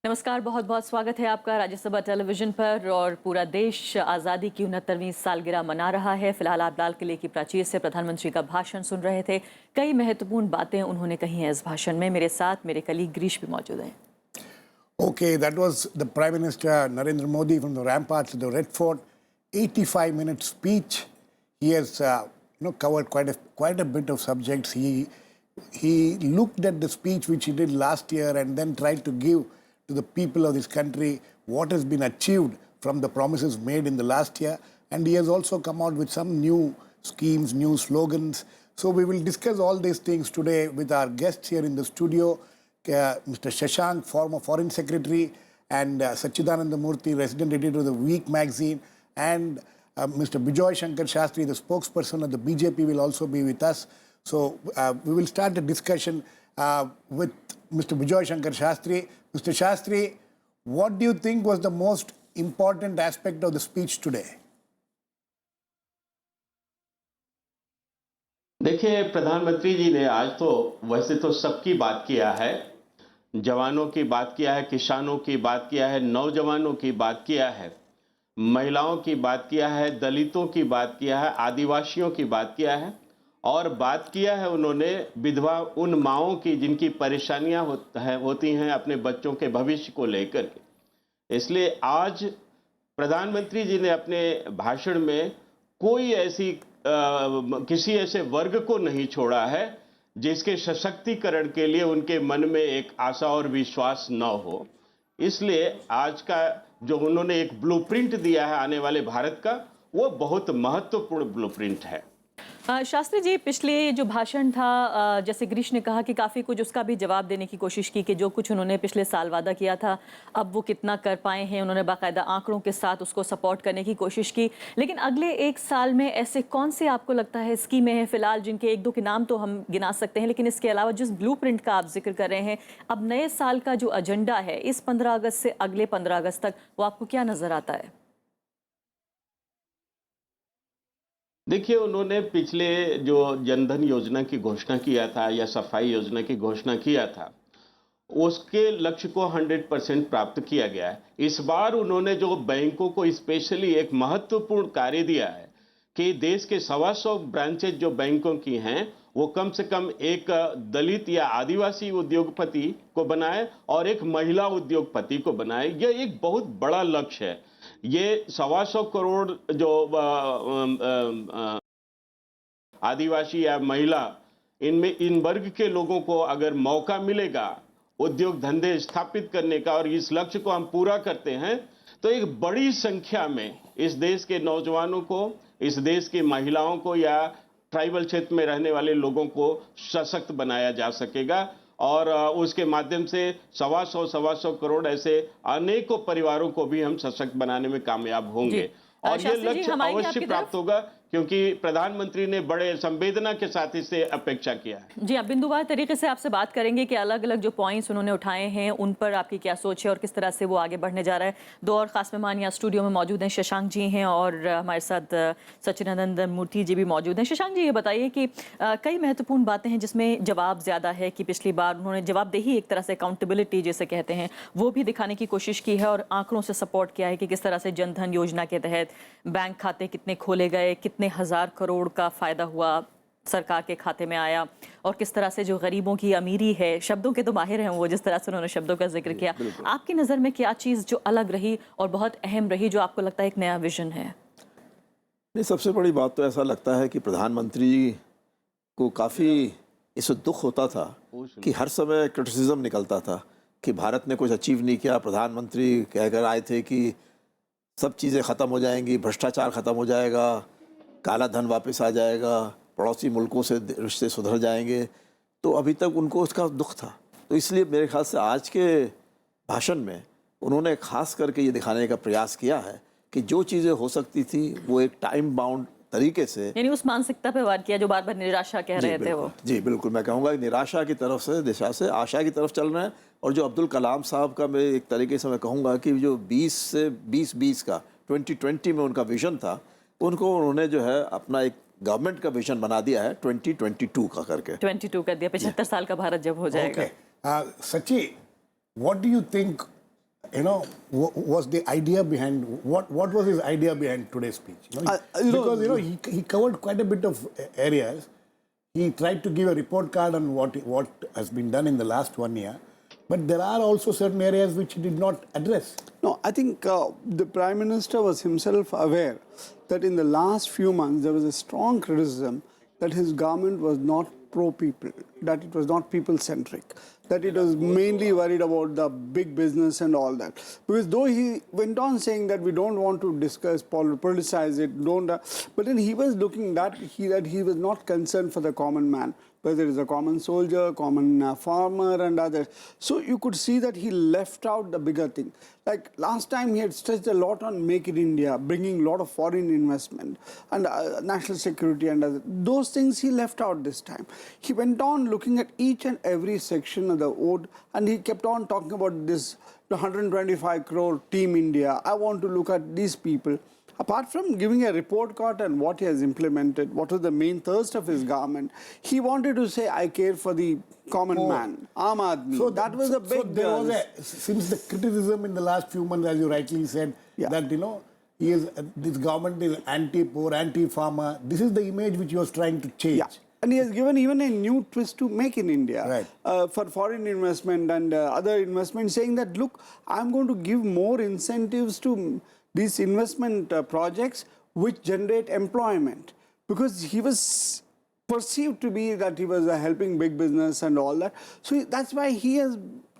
नमस्कार, बहुत बहुत स्वागत है आपका राज्यसभा टेलीविजन पर। और पूरा देश आज़ादी की 69वीं सालगिरह मना रहा है। फिलहाल आप लाल किले की प्राचीर से प्रधानमंत्री का भाषण सुन रहे थे। कई महत्वपूर्ण बातें उन्होंने कही हैं इस भाषण में। मेरे साथ मेरे कलीग गिरीश भी मौजूद हैं। Okay, that was the Prime Minister Narendra Modi from the ramparts of the Red Fort. 85-minute speech. He has, covered quite a bit of subjects. He looked at the speech which he did last year and then tried to give to the people of this country what has been achieved from the promises made in the last year. And he has also come out with some new schemes, new slogans. So we will discuss all these things today with our guests here in the studio. Mr. Shashank, former Foreign Secretary, and Sachidananda Murthy, resident editor of the Week magazine, and Mr. Bijoy Shankar Shastri, the spokesperson of the BJP, will also be with us. So we will start the discussion with Mr. Bijoy Shankar Shastri. Mr. Shastri, what do you think was the most important aspect of the speech today? देखिए, प्रधानमंत्री जी ने आज तो वैसे तो सबकी बात किया है। जवानों की बात किया है, किसानों की बात किया है, नौजवानों की बात किया है, महिलाओं की बात किया है, दलितों की बात किया है, आदिवासियों की बात किया है और बात किया है उन्होंने विधवा उन माँओं की जिनकी परेशानियां होती हैं अपने बच्चों के भविष्य को लेकर के। इसलिए आज प्रधानमंत्री जी ने अपने भाषण में कोई ऐसी किसी ऐसे वर्ग को नहीं छोड़ा है जिसके सशक्तिकरण के लिए उनके मन में एक आशा और विश्वास न हो। इसलिए आज का जो उन्होंने एक ब्लूप्रिंट दिया है आने वाले भारत का, वो बहुत महत्वपूर्ण ब्लूप्रिंट है। शास्त्री जी, पिछले जो भाषण था, जैसे गिरीश ने कहा कि काफ़ी कुछ उसका भी जवाब देने की कोशिश की कि जो कुछ उन्होंने पिछले साल वादा किया था अब वो कितना कर पाए हैं। उन्होंने बाकायदा आंकड़ों के साथ उसको सपोर्ट करने की कोशिश की। लेकिन अगले एक साल में ऐसे कौन से आपको लगता है स्कीमें हैं फिलहाल, जिनके एक दो के नाम तो हम गिना सकते हैं, लेकिन इसके अलावा जिस ब्लूप्रिंट का आप जिक्र कर रहे हैं, अब नए साल का जो एजेंडा है इस 15 अगस्त से अगले 15 अगस्त तक, वो आपको क्या नज़र आता है? देखिए, उन्होंने पिछले जो जनधन योजना की घोषणा किया था या सफाई योजना की घोषणा किया था, उसके लक्ष्य को 100% प्राप्त किया गया है। इस बार उन्होंने जो बैंकों को स्पेशली एक महत्वपूर्ण कार्य दिया है कि देश के 125 ब्रांचेज जो बैंकों की हैं, वो कम से कम एक दलित या आदिवासी उद्योगपति को बनाए और एक महिला उद्योगपति को बनाए। यह एक बहुत बड़ा लक्ष्य है। ये 125 करोड़ जो आदिवासी या महिला, इनमें इन वर्ग के लोगों को अगर मौका मिलेगा उद्योग धंधे स्थापित करने का और इस लक्ष्य को हम पूरा करते हैं, तो एक बड़ी संख्या में इस देश के नौजवानों को, इस देश की महिलाओं को या ट्राइबल क्षेत्र में रहने वाले लोगों को सशक्त बनाया जा सकेगा और उसके माध्यम से 125 करोड़ ऐसे अनेकों परिवारों को भी हम सशक्त बनाने में कामयाब होंगे। और ये लक्ष्य अवश्य प्राप्त होगा क्योंकि प्रधानमंत्री ने बड़े संवेदना के साथ इससे अपेक्षा किया है। जी, आप बिंदुवार तरीके से आपसे बात करेंगे कि अलग अलग जो पॉइंट्स उन्होंने उठाए हैं उन पर आपकी क्या सोच है और किस तरह से वो आगे बढ़ने जा रहा है। दो और खास मेहमान यहाँ स्टूडियो में मौजूद हैं। शशांक जी हैं और हमारे साथ सच्चिदानंद मूर्ति जी भी मौजूद हैं। शशांक जी, ये बताइए कि कई महत्वपूर्ण बातें हैं जिसमें जवाब ज़्यादा है कि पिछली बार उन्होंने जवाबदेही, एक तरह से अकाउंटेबिलिटी जिसे कहते हैं, वो भी दिखाने की कोशिश की है और आंकड़ों से सपोर्ट किया है कि किस तरह से जनधन योजना के तहत बैंक खाते कितने खोले गए, कितने हज़ार करोड़ का फायदा हुआ सरकार के खाते में आया और किस तरह से जो गरीबों की अमीरी है, शब्दों के तो माहिर हैं वो, जिस तरह से उन्होंने शब्दों का जिक्र किया। आपकी नज़र में क्या चीज़ जो अलग रही और बहुत अहम रही, जो आपको लगता है एक नया विजन है? नहीं, सबसे बड़ी बात तो ऐसा लगता है कि प्रधानमंत्री को काफ़ी इससे दुख होता था कि हर समय क्रिटिसिज्म निकलता था कि भारत ने कुछ अचीव नहीं किया। प्रधानमंत्री कहकर आए थे कि सब चीज़ें ख़त्म हो जाएंगी, भ्रष्टाचार ख़त्म हो जाएगा, काला धन वापस आ जाएगा, पड़ोसी मुल्कों से रिश्ते सुधर जाएंगे। तो अभी तक उनको उसका दुख था। तो इसलिए मेरे ख्याल से आज के भाषण में उन्होंने ख़ास करके ये दिखाने का प्रयास किया है कि जो चीज़ें हो सकती थी वो एक टाइम बाउंड तरीके से, यानी उस मानसिकता पे वार किया जो बार बार निराशा कह रहे थे वो। जी बिल्कुल, मैं कहूँगा निराशा की तरफ से दिशा से आशा की तरफ चल रहे हैं। और जो अब्दुल कलाम साहब का, मैं एक तरीके से मैं कहूँगा कि जो 20 से 20-20 का 2020 में उनका विज़न था, उनको उन्होंने जो है अपना एक गवर्नमेंट का विजन बना दिया है 2022 का करके। 22 कर दिया, 75 साल का भारत जब हो जाएगा। Sachi, what do you think was the idea behind what was his idea behind today's speech? Because he covered quite a bit of areas. He tried to give a report card on what has been done in the last 1 year, but there are also certain areas which he did not address. No, I think the Prime Minister was himself aware that in the last few months there was a strong criticism that his government was not pro-people, that it was not people-centric, that it was mainly worried about the big business and all that. Because though he went on saying that we don't want to discuss, politicize it, but then he was looking that he was not concerned for the common man, whether it is a common soldier, common farmer and others. So you could see that he left out the bigger thing. Like last time he had stressed a lot on Make in India, bringing a lot of foreign investment and national security and other. Those things he left out this time. He went on looking at each and every section of the ode and he kept on talking about this 125 crore Team India. I want to look at these people. Apart from giving a report card and what he has implemented, what was the main thirst of his government, he wanted to say, I care for the common man, Aam Aadmi. So that was a big... So there was since the criticism in the last few months, as you rightly said, that, this government is anti-poor, anti-farmer. This is the image which he was trying to change. Yeah. And he has given even a new twist to Make in India for foreign investment and other investment, saying that, look, I'm going to give more incentives to these investment projects which generate employment, because he was perceived to be that he was helping big business and all that. So that's why he has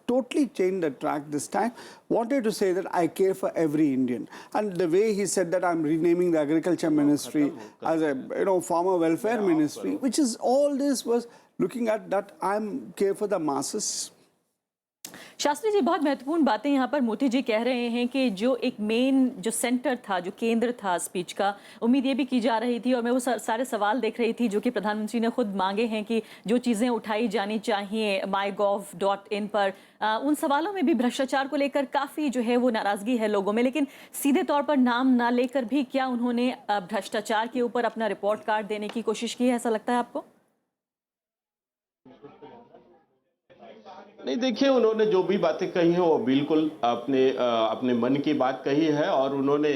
totally changed the track this time, wanted to say that I care for every Indian. And the way he said that I'm renaming the agriculture ministry as a farmer welfare ministry, which is all this was looking at that I'm care for the masses. Shastri ji, बहुत महत्वपूर्ण बातें यहाँ पर मोदी जी कह रहे हैं कि जो एक मेन जो सेंटर था, जो केंद्र था स्पीच का, उम्मीद ये भी की जा रही थी और मैं वो सारे सवाल देख रही थी जो कि प्रधानमंत्री ने खुद मांगे हैं कि जो चीज़ें उठाई जानी चाहिए mygov.in पर, उन सवालों में भी भ्रष्टाचार को लेकर काफ़ी जो है वो नाराज़गी है लोगों में, लेकिन सीधे तौर पर नाम ना लेकर भी क्या उन्होंने भ्रष्टाचार के ऊपर अपना रिपोर्ट कार्ड देने की कोशिश की है, ऐसा लगता है आपको? नहीं, देखिए, उन्होंने जो भी बातें कही हैं वो बिल्कुल अपने मन की बात कही है और उन्होंने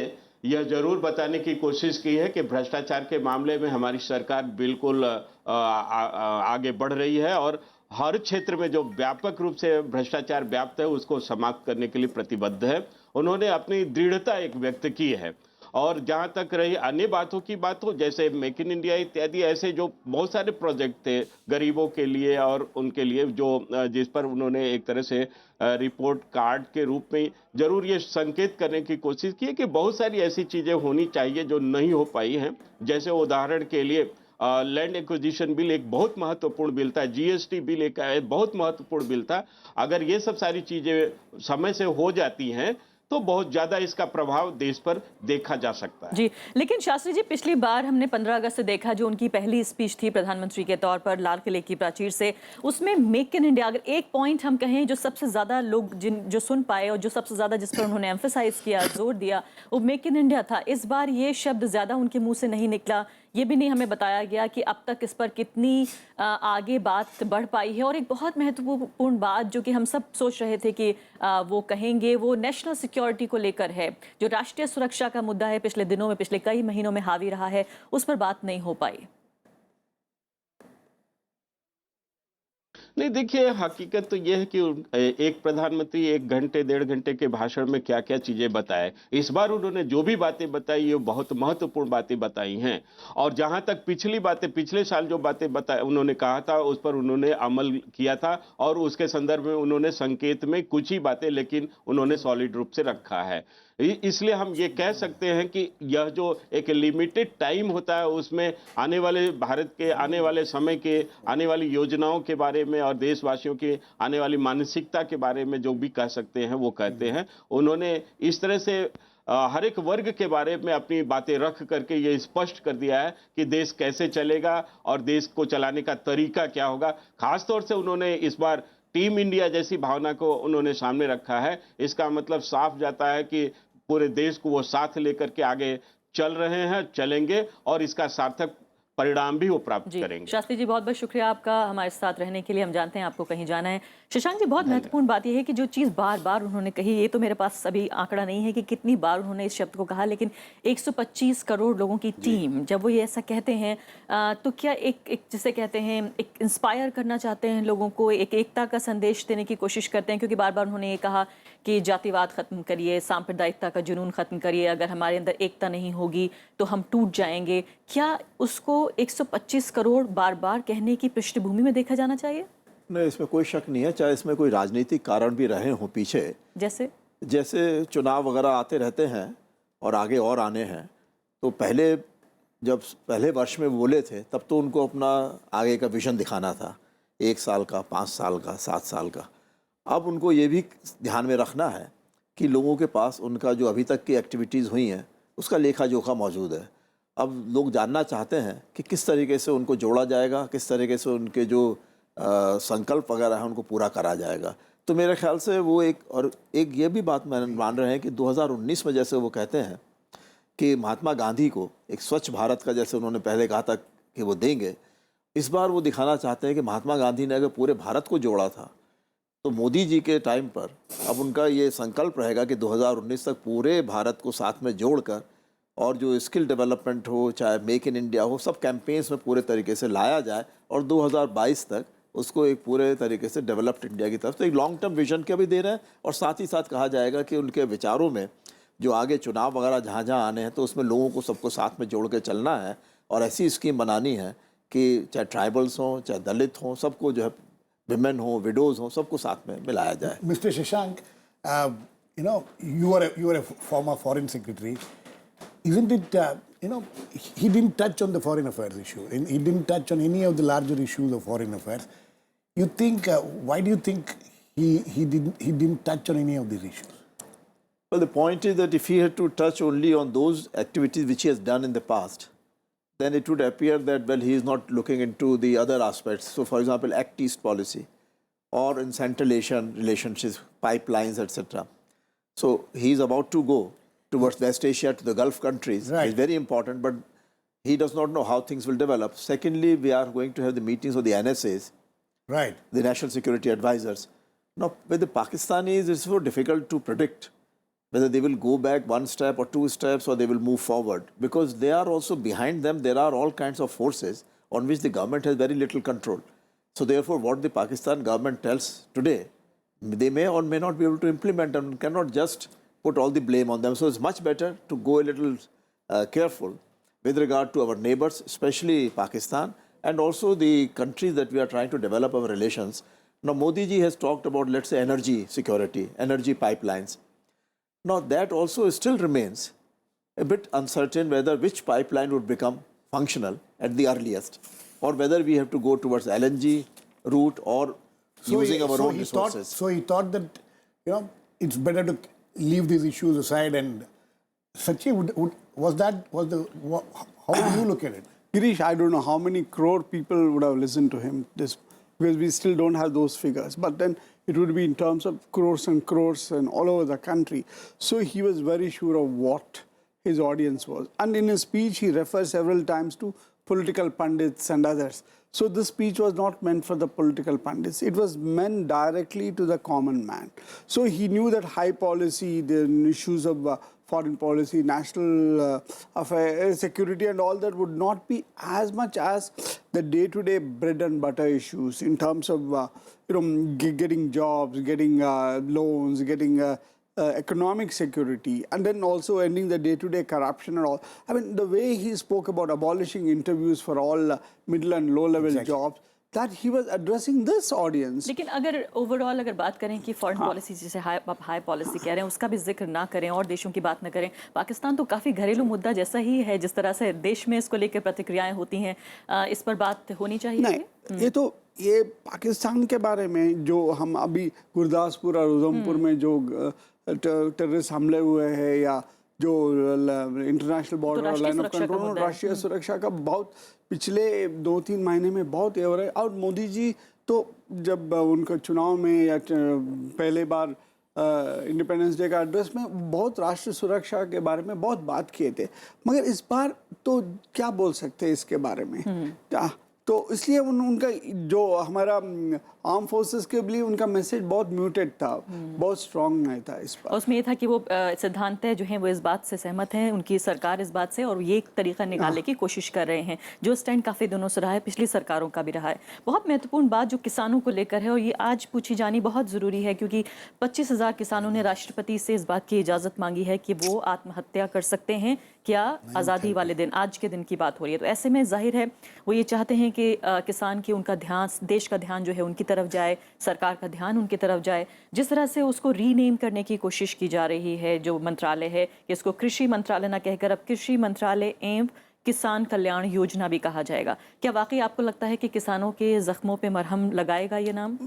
यह जरूर बताने की कोशिश की है कि भ्रष्टाचार के मामले में हमारी सरकार बिल्कुल आगे बढ़ रही है और हर क्षेत्र में जो व्यापक रूप से भ्रष्टाचार व्याप्त है उसको समाप्त करने के लिए प्रतिबद्ध है। उन्होंने अपनी दृढ़ता एक व्यक्त की है। और जहां तक रही अन्य बातों की बात हो, जैसे मेक इन इंडिया इत्यादि ऐसे जो बहुत सारे प्रोजेक्ट थे गरीबों के लिए और उनके लिए, जो जिस पर उन्होंने एक तरह से रिपोर्ट कार्ड के रूप में जरूर ये संकेत करने की कोशिश की है कि बहुत सारी ऐसी चीजें होनी चाहिए जो नहीं हो पाई हैं। जैसे उदाहरण के लिए लैंड एक्विजिशन बिल एक बहुत महत्वपूर्ण बिल था, जीएसटी बिल एक बहुत महत्वपूर्ण बिल था। अगर ये सब सारी चीजें समय से हो जाती हैं तो बहुत ज्यादा इसका प्रभाव देश पर देखा जा सकता है। जी, लेकिन शास्त्री जी, पिछली बार हमने 15 अगस्त से देखा, जो उनकी पहली स्पीच थी प्रधानमंत्री के तौर पर लाल किले की प्राचीर से, उसमें मेक इन इंडिया, अगर एक पॉइंट हम कहें जो सबसे ज्यादा लोग जो सुन पाए और जो सबसे ज्यादा जिस पर उन्होंने एम्फेसाइज किया, जोर दिया, वो मेक इन इंडिया था। इस बार ये शब्द ज्यादा उनके मुंह से नहीं निकला, ये भी नहीं हमें बताया गया कि अब तक इस पर कितनी आगे बात बढ़ पाई है। और एक बहुत महत्वपूर्ण बात जो कि हम सब सोच रहे थे कि वो कहेंगे, वो नेशनल सिक्योरिटी को लेकर है, जो राष्ट्रीय सुरक्षा का मुद्दा है, पिछले दिनों में, पिछले कई महीनों में हावी रहा है, उस पर बात नहीं हो पाई। नहीं, देखिए, हकीकत तो यह है कि एक प्रधानमंत्री 1 घंटे 1.5 घंटे के भाषण में क्या क्या चीजें बताए। इस बार उन्होंने जो भी बातें बताई ये बहुत महत्वपूर्ण बातें बताई हैं। और जहां तक पिछली बातें, पिछले साल जो बातें बताए उन्होंने कहा था उस पर उन्होंने अमल किया था और उसके संदर्भ में उन्होंने संकेत में कुछ ही बातें लेकिन उन्होंने सॉलिड रूप से रखा है। इसलिए हम ये कह सकते हैं कि यह जो एक लिमिटेड टाइम होता है उसमें आने वाले भारत के आने वाले समय के आने वाली योजनाओं के बारे में और देशवासियों की आने वाली मानसिकता के बारे में जो भी कह सकते हैं वो कहते हैं। उन्होंने इस तरह से हर एक वर्ग के बारे में अपनी बातें रख करके ये स्पष्ट कर दिया है कि देश कैसे चलेगा और देश को चलाने का तरीका क्या होगा। खासतौर से उन्होंने इस बार टीम इंडिया जैसी भावना को उन्होंने सामने रखा है। इसका मतलब साफ जाता है कि पूरे देश को वो साथ लेकर के आगे चल रहे हैं, चलेंगे और इसका सार्थक परिणाम भी वो प्राप्त जी करेंगे। शास्त्री जी, बहुत बहुत शुक्रिया आपका हमारे साथ रहने के लिए। हम जानते हैं आपको कहीं जाना है। शशांक जी, बहुत महत्वपूर्ण बात यह है कि जो चीज़ बार बार उन्होंने कही, ये तो मेरे पास अभी आंकड़ा नहीं है कि कितनी बार उन्होंने इस शब्द को कहा, लेकिन 125 करोड़ लोगों की टीम, जब वो ये ऐसा कहते हैं तो क्या एक जिसे कहते हैं एक इंस्पायर करना चाहते हैं लोगों को, एक एकता का संदेश देने की कोशिश करते हैं? क्योंकि बार बार उन्होंने ये कहा कि जातिवाद खत्म करिए, सांप्रदायिकता का जुनून खत्म करिए, अगर हमारे अंदर एकता नहीं होगी तो हम टूट जाएंगे। क्या उसको 125 करोड़ बार बार कहने की पृष्ठभूमि में देखा जाना चाहिए? नहीं, इसमें कोई शक नहीं है, चाहे इसमें कोई राजनीतिक कारण भी रहे हों पीछे, जैसे चुनाव वगैरह आते रहते हैं और आगे और आने हैं। तो जब पहले वर्ष में बोले थे तब तो उनको अपना आगे का विजन दिखाना था, 1 साल का, 5 साल का, 7 साल का। अब उनको ये भी ध्यान में रखना है कि लोगों के पास उनका जो अभी तक की एक्टिविटीज़ हुई हैं उसका लेखा जोखा मौजूद है। अब लोग जानना चाहते हैं कि किस तरीके से उनको जोड़ा जाएगा, किस तरीके से उनके जो संकल्प वगैरह हैं उनको पूरा करा जाएगा। तो मेरे ख्याल से वो एक ये भी बात मान रहे हैं कि 2019 में जैसे वो कहते हैं कि महात्मा गांधी को एक स्वच्छ भारत का, जैसे उन्होंने पहले कहा था कि वो देंगे, इस बार वो दिखाना चाहते हैं कि महात्मा गांधी ने अगर पूरे भारत को जोड़ा था तो मोदी जी के टाइम पर अब उनका ये संकल्प रहेगा कि 2019 तक पूरे भारत को साथ में जोड़कर और जो स्किल डेवलपमेंट हो, चाहे मेक इन इंडिया हो, सब कैंपेन्स में पूरे तरीके से लाया जाए और 2022 तक उसको एक पूरे तरीके से डेवलप्ड इंडिया की तरफ तो एक लॉन्ग टर्म विजन के भी दे रहे हैं। और साथ ही साथ कहा जाएगा कि उनके विचारों में जो आगे चुनाव वगैरह जहाँ जहाँ आने हैं तो उसमें लोगों को सबको साथ में जोड़ के चलना है और ऐसी स्कीम बनानी है कि चाहे ट्राइबल्स हों, चाहे दलित हों, सबको जो है, विमेन हो, विडोज़ हो, सबको साथ में मिलाया जाए। Mr. Shashank, you are a former foreign secretary. Isn't it, he didn't touch on the foreign affairs issue. He didn't touch on any of the larger issues of foreign affairs. You think, why do you think he didn't touch on any of these issues? Well, the point is that if he had to touch only on those activities which he has done in the past, then it would appear that, well, he is not looking into the other aspects. So, for example, Act East policy or in Central Asian relationships, pipelines, etc. So, he is about to go towards West Asia, to the Gulf countries. Right. It's very important, but he does not know how things will develop. Secondly, we are going to have the meetings of the NSAs, Right. the National Security Advisors. Now, with the Pakistanis, it's so difficult to predict whether they will go back 1 step or 2 steps or they will move forward, because they are also behind them. There are all kinds of forces on which the government has very little control. So therefore, what the Pakistan government tells today, they may or may not be able to implement and cannot just put all the blame on them. So it's much better to go a little careful with regard to our neighbors, especially Pakistan, and also the countries that we are trying to develop our relations. Now, Modi ji has talked about, let's say, energy security, energy pipelines. Now, that also still remains a bit uncertain whether which pipeline would become functional at the earliest, or whether we have to go towards LNG route or using our own resources. So he thought that, it's better to leave these issues aside. And Sachi, how do you look at it? Girish, I don't know how many crore people would have listened to him, because we still don't have those figures. But then it would be in terms of crores and all over the country. So he was very sure of what his audience was. And in his speech, he refers several times to political pundits and others. So this speech was not meant for the political pundits. It was meant directly to the common man. So he knew that high policy, the issues of foreign policy, national affairs, security and all that would not be as much as the day-to-day bread and butter issues in terms of getting jobs, getting loans, getting economic security, and then also ending the day-to-day corruption and all. I mean, the way he spoke about abolishing interviews for all middle and low-level jobs, that he was addressing this audience. लेकिन अगर overall अगर बात करें कि foreign policy जिसे high policy कह रहे हैं उसका भी जिक्र ना करें और देशों की बात ना करें, पाकिस्तान तो काफ़ी घरेलू मुद्दा जैसा ही है, जिस तरह से देश में इसको लेकर प्रतिक्रियाएं होती हैं, इस पर बात होनी चाहिए। नहीं, ये पाकिस्तान के बारे में जो हम अभी गुरदासपुर और उधमपुर में जो टेररिस्ट हमले हुए हैं या जो international border line of control, राष्ट्रीय सुरक्षा का बहुत पिछले 2-3 महीने में बहुत हो रहा है। और मोदी जी तो जब उनका चुनाव में या पहले बार इंडिपेंडेंस डे का एड्रेस में बहुत राष्ट्र सुरक्षा के बारे में बहुत बात किए थे, मगर इस बार तो क्या बोल सकते हैं इसके बारे में। तो इसलिए उनका जो हमारा आर्म फोर्सेस के लिए उनका मैसेज बहुत म्यूटेड था, बहुत स्ट्रांग नहीं था इस बार। उसमें ये था कि वो सिद्धांत जो हैं वो इस बात से सहमत हैं, उनकी सरकार इस बात से, और ये एक तरीका निकालने की कोशिश कर रहे हैं जो स्टैंड काफ़ी दिनों से रहा है, पिछली सरकारों का भी रहा है। बहुत महत्वपूर्ण बात जो किसानों को लेकर है और ये आज पूछी जानी बहुत ज़रूरी है, क्योंकि 25,000 किसानों ने राष्ट्रपति से इस बात की इजाज़त मांगी है कि वो आत्महत्या कर सकते हैं क्या आज़ादी वाले दिन, आज के दिन की बात हो रही है। तो ऐसे में जाहिर है वो ये चाहते हैं कि किसान की उनका ध्यान, देश का ध्यान जो है उनकी तरफ जाए, सरकार का ध्यान उनकी तरफ जाए। जिस तरह से उसको रीनेम करने की कोशिश की जा रही है, जो मंत्रालय है कि इसको कृषि मंत्रालय ना कहकर अब कृषि मंत्रालय एवं किसान कल्याण योजना भी कहा जाएगा, क्या वाकई आपको लगता है कि किसानों के जख्मों पे मरहम लगाएगा ये नाम?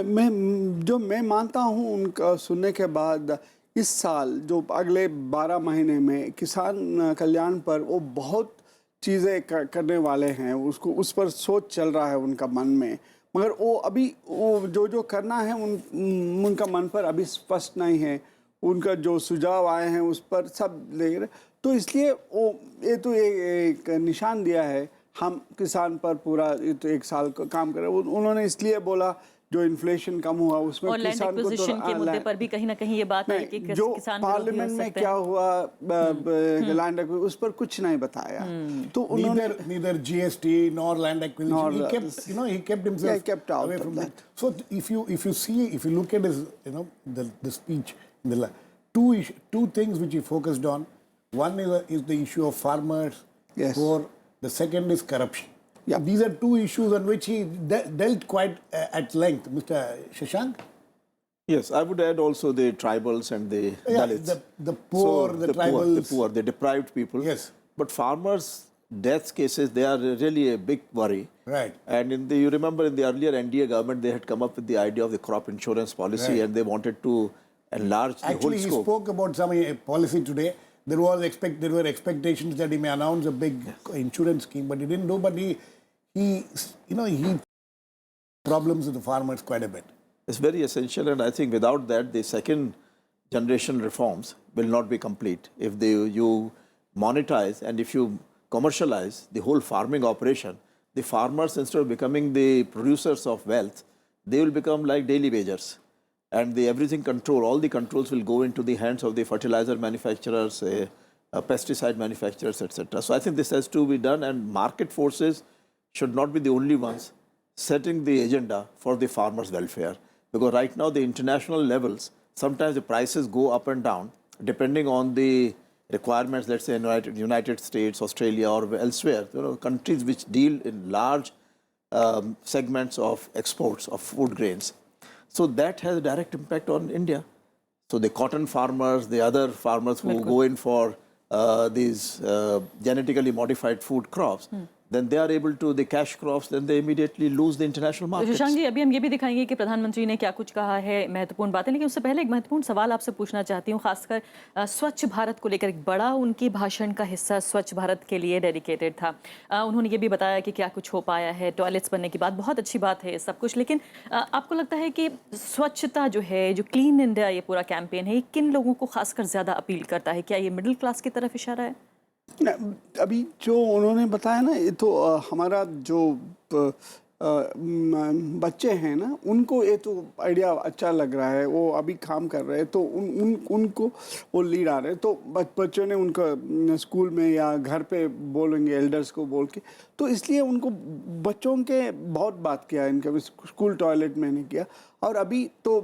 मैं मानता हूँ उनका सुनने के बाद, इस साल जो अगले 12 महीने में किसान कल्याण पर वो बहुत चीज़ें करने वाले हैं, उसको उस पर सोच चल रहा है उनका मन में, मगर वो अभी वो जो करना है उनका मन पर अभी स्पष्ट नहीं है। उनका जो सुझाव आए हैं उस पर सब ले रहे, तो इसलिए वो ये तो एक निशान दिया है, हम किसान पर पूरा तो 1 साल का काम कर रहे हैं। उन्होंने इसलिए बोला जो इन्फ्लेशन कम हुआ उसमें और लैंड किसान को एक्विजिशन के मुद्दे पर भी कहीं ना कहीं ये बात है कि जो किसान पार्लियामेंट में क्या हुआ लैंड उस पर कुछ नहीं बताया। तो उन्होंने neither GST nor land acquisition. He kept, he kept himself kept out away of from that. So if you look at his, the speech, two things which he focused on. One is the issue of farmers. Yes. Poor. The second is corruption. Yeah. These are two issues on which he dealt quite at length, Mr. Shashank. Yes, I would add also the tribals and the Dalits. The poor, So the tribals. the poor, the deprived people. Yes. But farmers' death cases, they are really a big worry. Right. And you remember in the earlier NDA government, they had come up with the idea of the crop insurance policy, Right. and they wanted to enlarge the Actually, whole he scope. spoke about some policy today. There were expectations that he may announce a big insurance scheme, but he didn't do. But he problems with the farmers quite a bit. It's very essential, and I think without that, the second generation reforms will not be complete. If you monetize and if you commercialize the whole farming operation, the farmers, instead of becoming the producers of wealth, they will become like daily wagers. And everything control, all the controls will go into the hands of the fertilizer manufacturers, pesticide manufacturers, etc. So I think this has to be done, and market forces should not be the only ones setting the agenda for the farmers' welfare. Because right now, the international levels, sometimes the prices go up and down depending on the requirements, let's say in United States, Australia, or elsewhere, countries which deal in large segments of exports of food grains. So that has a direct impact on India. So the cotton farmers, the other farmers who go in for these genetically modified food crops, then they are able to, the cash crops, then they immediately lose the international markets. Shashank ji, अभी हम ये भी दिखाएंगे कि प्रधानमंत्री ने क्या कुछ कहा है, महत्वपूर्ण बातें, लेकिन उससे पहले एक महत्वपूर्ण सवाल आपसे पूछना चाहती हूँ, खासकर स्वच्छ भारत को लेकर। एक बड़ा उनके भाषण का हिस्सा स्वच्छ भारत के लिए डेडिकेटेड था। उन्होंने ये भी बताया कि क्या कुछ हो पाया है, टॉयलेट्स बनने की बात, बहुत अच्छी बात है सब कुछ, लेकिन आपको लगता है कि स्वच्छता जो है, जो क्लीन इंडिया ये पूरा कैंपेन है, ये किन लोगों को खासकर ज़्यादा अपील करता है? क्या ये मिडिल क्लास की तरफ इशारा है? अभी जो उन्होंने बताया ना, ये तो हमारा जो बच्चे हैं ना, उनको ये तो आइडिया अच्छा लग रहा है, वो अभी काम कर रहे हैं, तो उनको वो लीड आ रहे हैं। तो बच्चों ने उनको स्कूल में या घर पे बोलेंगे, एल्डर्स को बोल के, तो इसलिए उनको बच्चों के बहुत बात किया, इनका स्कूल टॉयलेट में नहीं किया। और अभी तो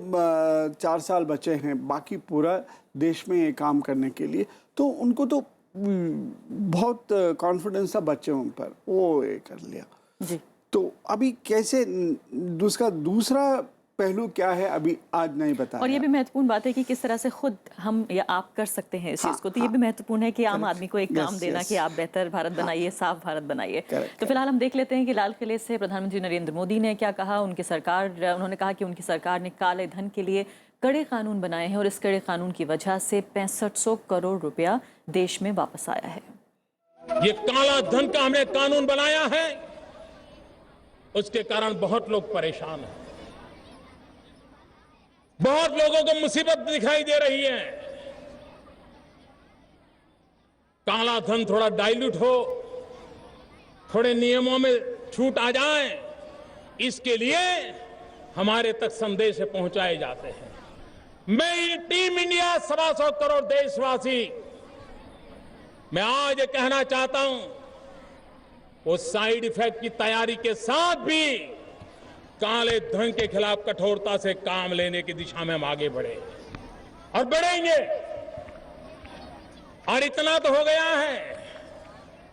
4 साल बचे हैं बाकी पूरा देश में ये काम करने के लिए, तो उनको तो बहुत कॉन्फिडेंस था बच्चों पर, वो ये कर लिया जी। तो अभी कैसे दूसरा पहलू क्या है अभी आज नहीं बताया। और ये भी महत्वपूर्ण बात है कि किस तरह से खुद हम या आप कर सकते हैं इस चीज़ को, तो ये भी महत्वपूर्ण है कि आम आदमी को एक काम देना कि आप बेहतर भारत बनाइए, साफ भारत बनाइए। तो फिलहाल हम देख लेते हैं कि लाल किले से प्रधानमंत्री नरेंद्र मोदी ने क्या कहा। उन्होंने कहा कि उनकी सरकार ने काले धन के लिए कड़े कानून बनाए हैं और इस कड़े कानून की वजह से 6500 करोड़ रुपया देश में वापस आया है। ये काला धन का हमने कानून बनाया है, उसके कारण बहुत लोग परेशान हैं। बहुत लोगों को मुसीबत दिखाई दे रही है। काला धन थोड़ा डाइल्यूट हो, थोड़े नियमों में छूट आ जाए, इसके लिए हमारे तक संदेश पहुंचाए जाते हैं। मैं टीम इंडिया 125 करोड़ देशवासी, मैं आज ये कहना चाहता हूं, वो साइड इफेक्ट की तैयारी के साथ भी काले धन के खिलाफ कठोरता से काम लेने की दिशा में हम आगे बढ़े और बढ़ेंगे। और इतना तो हो गया है,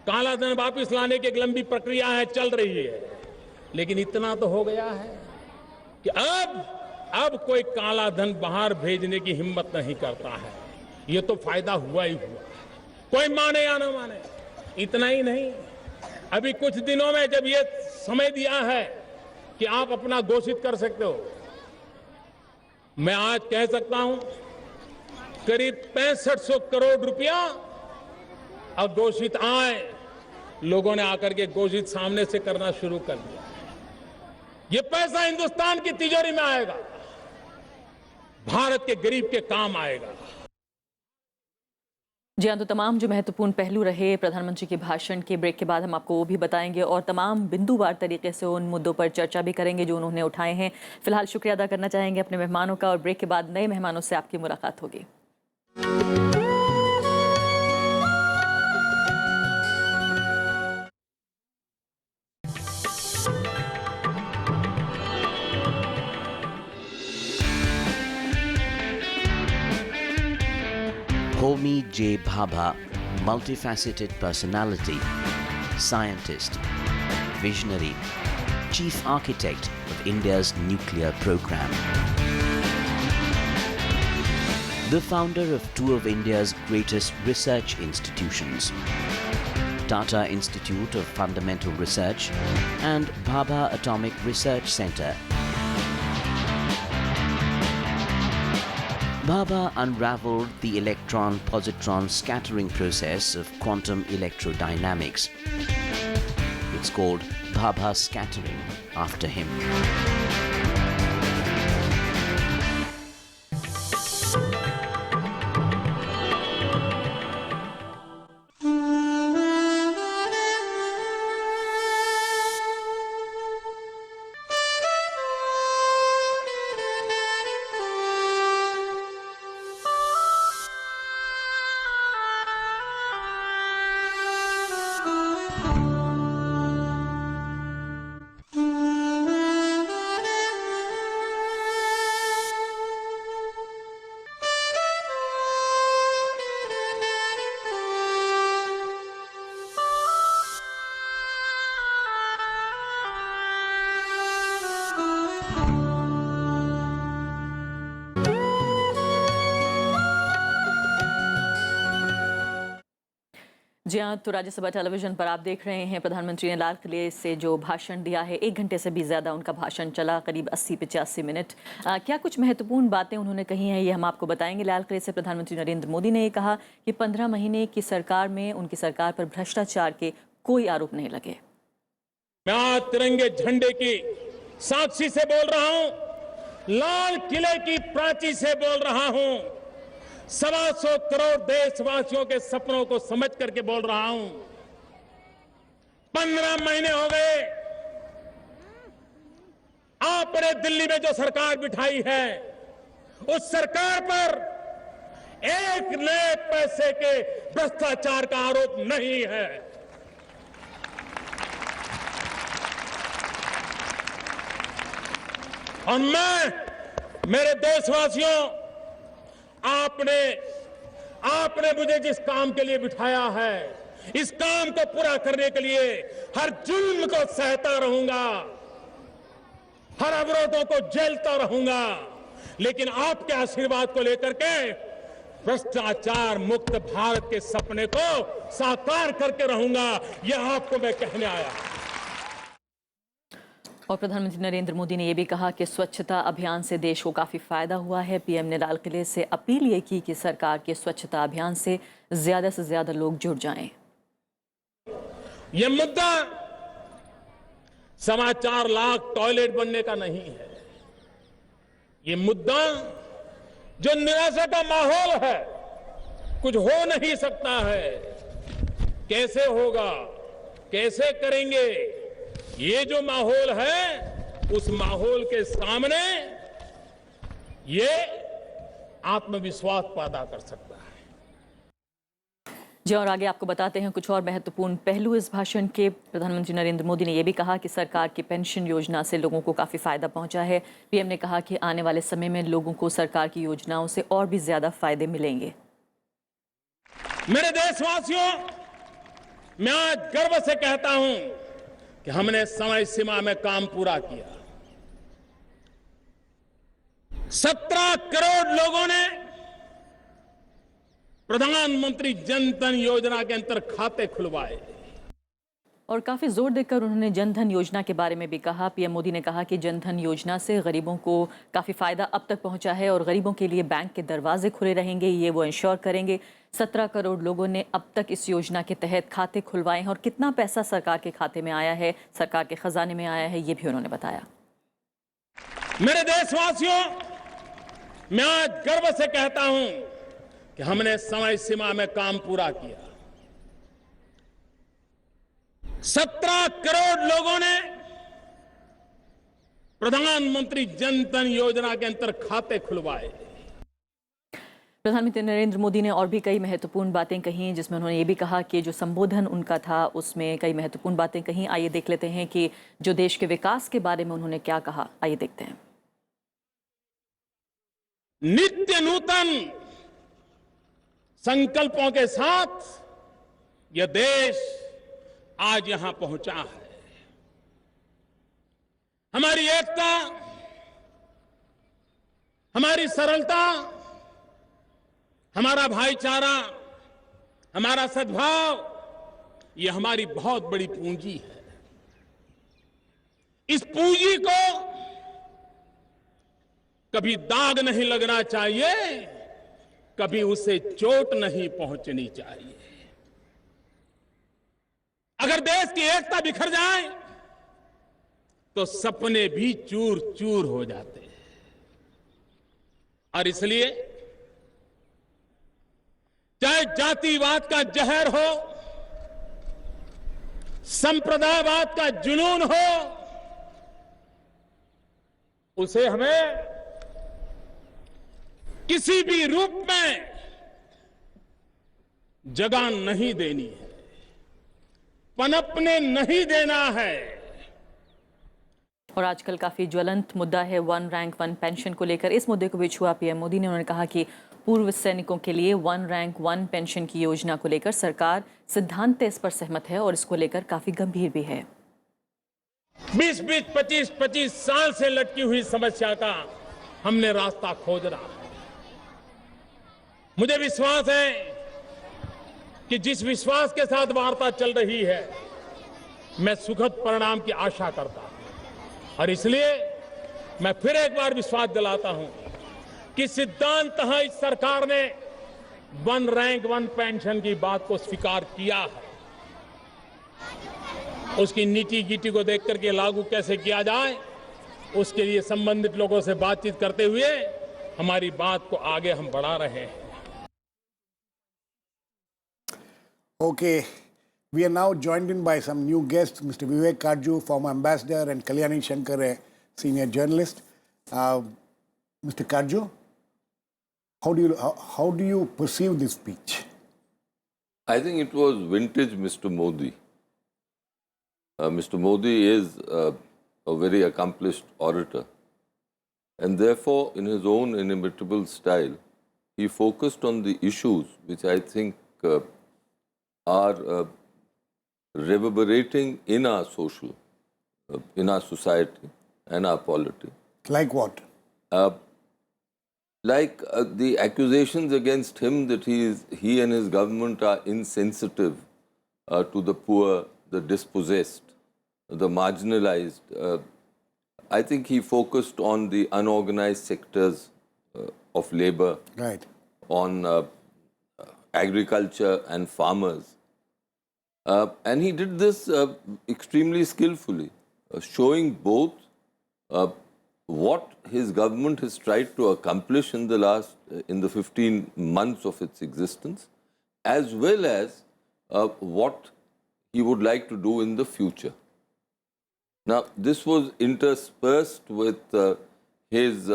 काला धन वापस लाने की एक लंबी प्रक्रिया है, चल रही है, लेकिन इतना तो हो गया है कि अब कोई काला धन बाहर भेजने की हिम्मत नहीं करता है। ये तो फायदा हुआ ही हुआ, कोई माने या न माने। इतना ही नहीं, अभी कुछ दिनों में जब ये समय दिया है कि आप अपना घोषित कर सकते हो, मैं आज कह सकता हूं करीब 6500 करोड़ रुपया अब घोषित आए, लोगों ने आकर के घोषित सामने से करना शुरू कर दिया। ये पैसा हिंदुस्तान की तिजोरी में आएगा, भारत के गरीब के काम आएगा। जी हाँ, तो तमाम जो महत्वपूर्ण पहलू रहे प्रधानमंत्री के भाषण के, ब्रेक के बाद हम आपको वो भी बताएंगे और तमाम बिंदुवार तरीके से उन मुद्दों पर चर्चा भी करेंगे जो उन्होंने उठाए हैं। फिलहाल शुक्रिया अदा करना चाहेंगे अपने मेहमानों का और ब्रेक के बाद नए मेहमानों से आपकी मुलाकात होगी। Homi J. Bhabha, multifaceted personality, scientist, visionary, chief architect of India's nuclear program. The founder of two of India's greatest research institutions, Tata Institute of Fundamental Research and Bhabha Atomic Research Centre. Bhabha unraveled the electron-positron scattering process of quantum electrodynamics. It's called Bhabha scattering after him. जी हाँ, तो Rajya Sabha television पर आप देख रहे हैं प्रधानमंत्री ने लाल किले से जो भाषण दिया है, 1 घंटे से भी ज़्यादा उनका भाषण चला, करीब 80-85 मिनट। क्या कुछ महत्वपूर्ण बातें उन्होंने कही हैं ये हम आपको बताएंगे। लाल किले से प्रधानमंत्री नरेंद्र मोदी ने ये कहा कि 15 महीने की सरकार में उनकी सरकार पर भ्रष्टाचार के कोई आरोप नहीं लगे। मैं आज तिरंगे झंडे की साक्षी से बोल रहा हूं, लाल किले की प्राची से बोल रहा हूं, 125 करोड़ देशवासियों के सपनों को समझ करके बोल रहा हूं। 15 महीने हो गए आपने दिल्ली में जो सरकार बिठाई है, उस सरकार पर एक नए पैसे के भ्रष्टाचार का आरोप नहीं है। और मैं, मेरे देशवासियों, आपने मुझे जिस काम के लिए बिठाया है, इस काम को पूरा करने के लिए हर जुल्म को सहता रहूंगा, हर अवरोधों को झेलता रहूंगा, लेकिन आपके आशीर्वाद को लेकर के भ्रष्टाचार मुक्त भारत के सपने को साकार करके रहूंगा। यह आपको मैं कहने आया। और प्रधानमंत्री नरेंद्र मोदी ने यह भी कहा कि स्वच्छता अभियान से देश को काफ़ी फायदा हुआ है। पीएम ने लाल किले से अपील ये की कि सरकार के स्वच्छता अभियान से ज्यादा लोग जुड़ जाएं। ये मुद्दा 4.25 लाख टॉयलेट बनने का नहीं है, ये मुद्दा जो निराशा का माहौल है, कुछ हो नहीं सकता है, कैसे होगा, कैसे करेंगे, ये जो माहौल है, उस माहौल के सामने ये आत्मविश्वास पैदा कर सकता है। जी, और आगे आपको बताते हैं कुछ और महत्वपूर्ण पहलू इस भाषण के। प्रधानमंत्री नरेंद्र मोदी ने यह भी कहा कि सरकार की पेंशन योजना से लोगों को काफ़ी फायदा पहुंचा है। पीएम ने कहा कि आने वाले समय में लोगों को सरकार की योजनाओं से और भी ज्यादा फायदे मिलेंगे। मेरे देशवासियों, मैं आज गर्व से कहता हूं कि हमने समय सीमा में काम पूरा किया। 17 करोड़ लोगों ने प्रधानमंत्री जन धन योजना के अंतर खाते खुलवाए। और काफ़ी जोर देकर उन्होंने जन धन योजना के बारे में भी कहा। पीएम मोदी ने कहा कि जन धन योजना से गरीबों को काफ़ी फायदा अब तक पहुंचा है और गरीबों के लिए बैंक के दरवाजे खुले रहेंगे, ये वो इंश्योर करेंगे। 17 करोड़ लोगों ने अब तक इस योजना के तहत खाते खुलवाए हैं और कितना पैसा सरकार के खाते में आया है, सरकार के खजाने में आया है, ये भी उन्होंने बताया। मेरे देशवासियों, मैं आज गर्व से कहता हूं कि हमने समय सीमा में काम पूरा किया। 17 करोड़ लोगों ने प्रधानमंत्री जन धन योजना के अंतर खाते खुलवाए। प्रधानमंत्री नरेंद्र मोदी ने और भी कई महत्वपूर्ण बातें कही, जिसमें उन्होंने ये भी कहा कि जो संबोधन उनका था उसमें कई महत्वपूर्ण बातें कही। आइए देख लेते हैं कि जो देश के विकास के बारे में उन्होंने क्या कहा। आइए देखते हैं। नित्य नूतन संकल्पों के साथ यह देश आज यहां पहुंचा है। हमारी एकता, हमारी सरलता, हमारा भाईचारा, हमारा सद्भाव, यह हमारी बहुत बड़ी पूंजी है। इस पूंजी को कभी दाग नहीं लगना चाहिए, कभी उसे चोट नहीं पहुंचनी चाहिए। अगर देश की एकता बिखर जाए तो सपने भी चूर चूर हो जाते हैं। और इसलिए चाहे जातिवाद का जहर हो, संप्रदायवाद का जुनून हो, उसे हमें किसी भी रूप में जगह नहीं देनी है, पनपने नहीं देना है। और आजकल काफ़ी ज्वलंत मुद्दा है वन रैंक वन पेंशन को लेकर। इस मुद्दे को भी छुआ पीएम मोदी ने। उन्होंने कहा कि पूर्व सैनिकों के लिए वन रैंक वन पेंशन की योजना को लेकर सरकार सिद्धांत इस पर सहमत है और इसको लेकर काफ़ी गंभीर भी है। 20-20, 25-25 साल से लटकी हुई समस्या का हमने रास्ता खोज रहा है। मुझे विश्वास है कि जिस विश्वास के साथ वार्ता चल रही है, मैं सुखद परिणाम की आशा करता हूं। और इसलिए मैं फिर एक बार विश्वास दिलाता हूं कि सिद्धांततः इस सरकार ने वन रैंक वन पेंशन की बात को स्वीकार किया है। उसकी नीति गीटी को देख करके लागू कैसे किया जाए, उसके लिए संबंधित लोगों से बातचीत करते हुए हमारी बात को आगे हम बढ़ा रहे हैं। Okay, we are now joined in by some new guests, Mr. Vivek Karju, former ambassador, and Kalyani Shankar, a senior journalist. Mr. Karju, how do you perceive this speech? I think it was vintage Mr. Modi. Mr. Modi is a very accomplished orator, and therefore, in his own inimitable style, he focused on the issues which I think are reverberating in our social, in our society and our polity. Like what? Like the accusations against him that he and his government are insensitive to the poor, the dispossessed, the marginalized. I think he focused on the unorganized sectors of labor, Right. on agriculture and farmers. And he did this extremely skillfully, showing both what his government has tried to accomplish in the 15 months of its existence, as well as what he would like to do in the future. Now, this was interspersed with his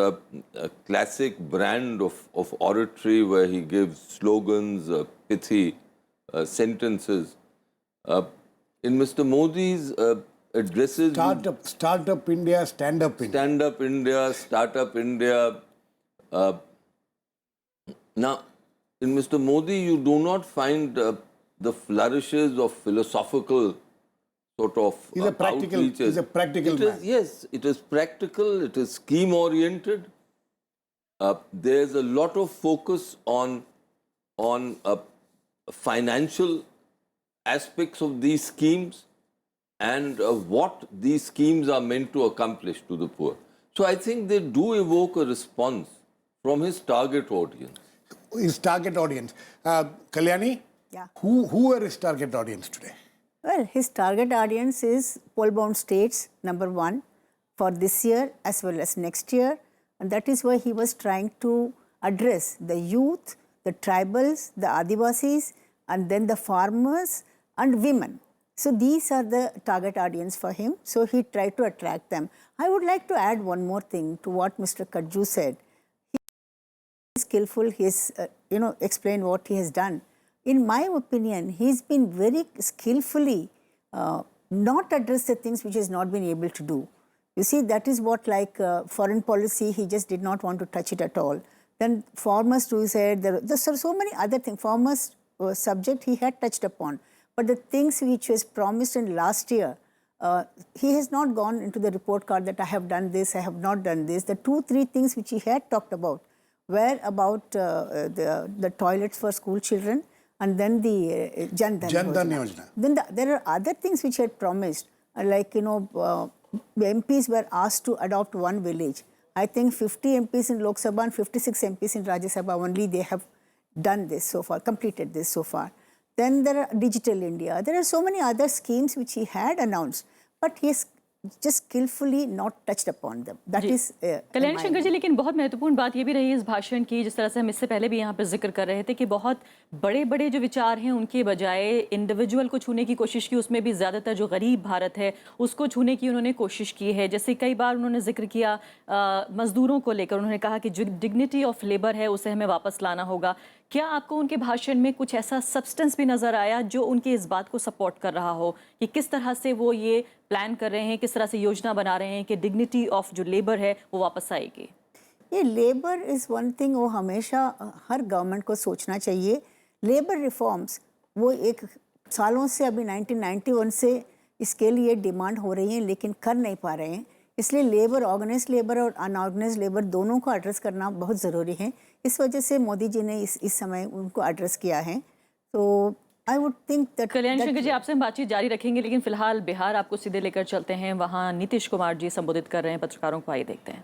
classic brand of oratory, where he gives slogans, pithy sentences. In Mr. Modi's addresses, Startup India, stand up India. Stand Up India, Startup India. Now, in Mr. Modi, you do not find the flourishes of philosophical sort of He's a practical outreaches. man. Yes, it is practical, it is scheme-oriented. There's a lot of focus on financial aspects of these schemes and what these schemes are meant to accomplish to the poor. So I think they do evoke a response from his target audience. His target audience. Kalyani? Yeah. Who are his target audience today? Well, his target audience is poll-bound states, number one, for this year as well as next year. And that is why he was trying to address the youth, the tribals, the Adivasis, and then the farmers and women. So these are the target audience for him. So he tried to attract them. I would like to add one more thing to what Mr. Kajju said. He is skillful. He has, explained what he has done. In my opinion, he's been very skillfully not address the things which he has not been able to do. You see, that is what, like foreign policy, he just did not want to touch it at all. Then farmers too, he said, there are so many other things. Farmers subject he had touched upon. But the things which was promised in last year, he has not gone into the report card that I have done this, I have not done this. The 2-3 things which he had talked about were about the toilets for school children, and then the Jan Dhan Yojana. Then there are other things which he had promised, like, the MPs were asked to adopt one village. I think 50 MPs in Lok Sabha and 56 MPs in Rajya Sabha only they have done this so far, completed this so far. Then there are Digital India. There are so many other schemes which he had announced, but he has just skillfully not touched upon them. That is Kalyani Shankar जी, लेकिन बहुत महत्वपूर्ण बात ये भी रही इस भाषण की, जिस तरह से हम इससे पहले भी यहाँ पर जिक्र कर रहे थे कि बहुत बड़े बड़े जो विचार हैं उनके बजाय इंडिविजुअल को छूने की कोशिश की, उसमें भी ज़्यादातर जो गरीब भारत है उसको छूने की उन्होंने कोशिश की है। जैसे कई बार उन्होंने जिक्र किया मज़दूरों को लेकर, उन्होंने कहा कि जो डिग्निटी ऑफ लेबर है उसे हमें वापस लाना होगा। क्या आपको उनके भाषण में कुछ ऐसा सब्सटेंस भी नज़र आया जो उनकी इस बात को सपोर्ट कर रहा हो कि किस तरह से वो ये प्लान कर रहे हैं, किस तरह से योजना बना रहे हैं कि डिग्निटी ऑफ जो लेबर है वो वापस आएगी? ये लेबर इज़ वन थिंग, वो हमेशा हर गवर्नमेंट को सोचना चाहिए। लेबर रिफॉर्म्स वो एक सालों से, अभी 1991 से इसके लिए डिमांड हो रही है, लेकिन कर नहीं पा रहे हैं। इसलिए लेबर, ऑर्गेनाइज्ड लेबर और अनऑर्गेनाइज्ड लेबर दोनों को एड्रेस करना बहुत ज़रूरी है। इस वजह से मोदी जी ने इस समय उनको एड्रेस किया है। तो I would think that Kalyani Shankar ji, आपसे हम बातचीत जारी रखेंगे, लेकिन फिलहाल बिहार आपको सीधे लेकर चलते हैं। वहाँ नीतीश कुमार जी संबोधित कर रहे हैं पत्रकारों को, आइए देखते हैं।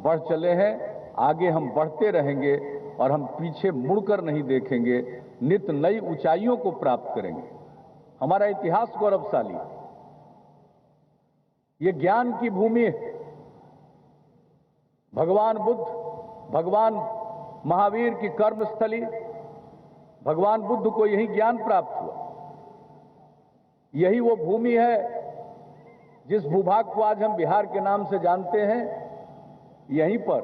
बढ़ चले हैं, आगे हम बढ़ते रहेंगे और हम पीछे मुड़कर नहीं देखेंगे, नित नई ऊंचाइयों को प्राप्त करेंगे। हमारा इतिहास गौरवशाली, ये ज्ञान की भूमि है। भगवान बुद्ध, भगवान महावीर की कर्मस्थली, भगवान बुद्ध को यही ज्ञान प्राप्त हुआ। यही वो भूमि है जिस भूभाग को आज हम बिहार के नाम से जानते हैं। यहीं पर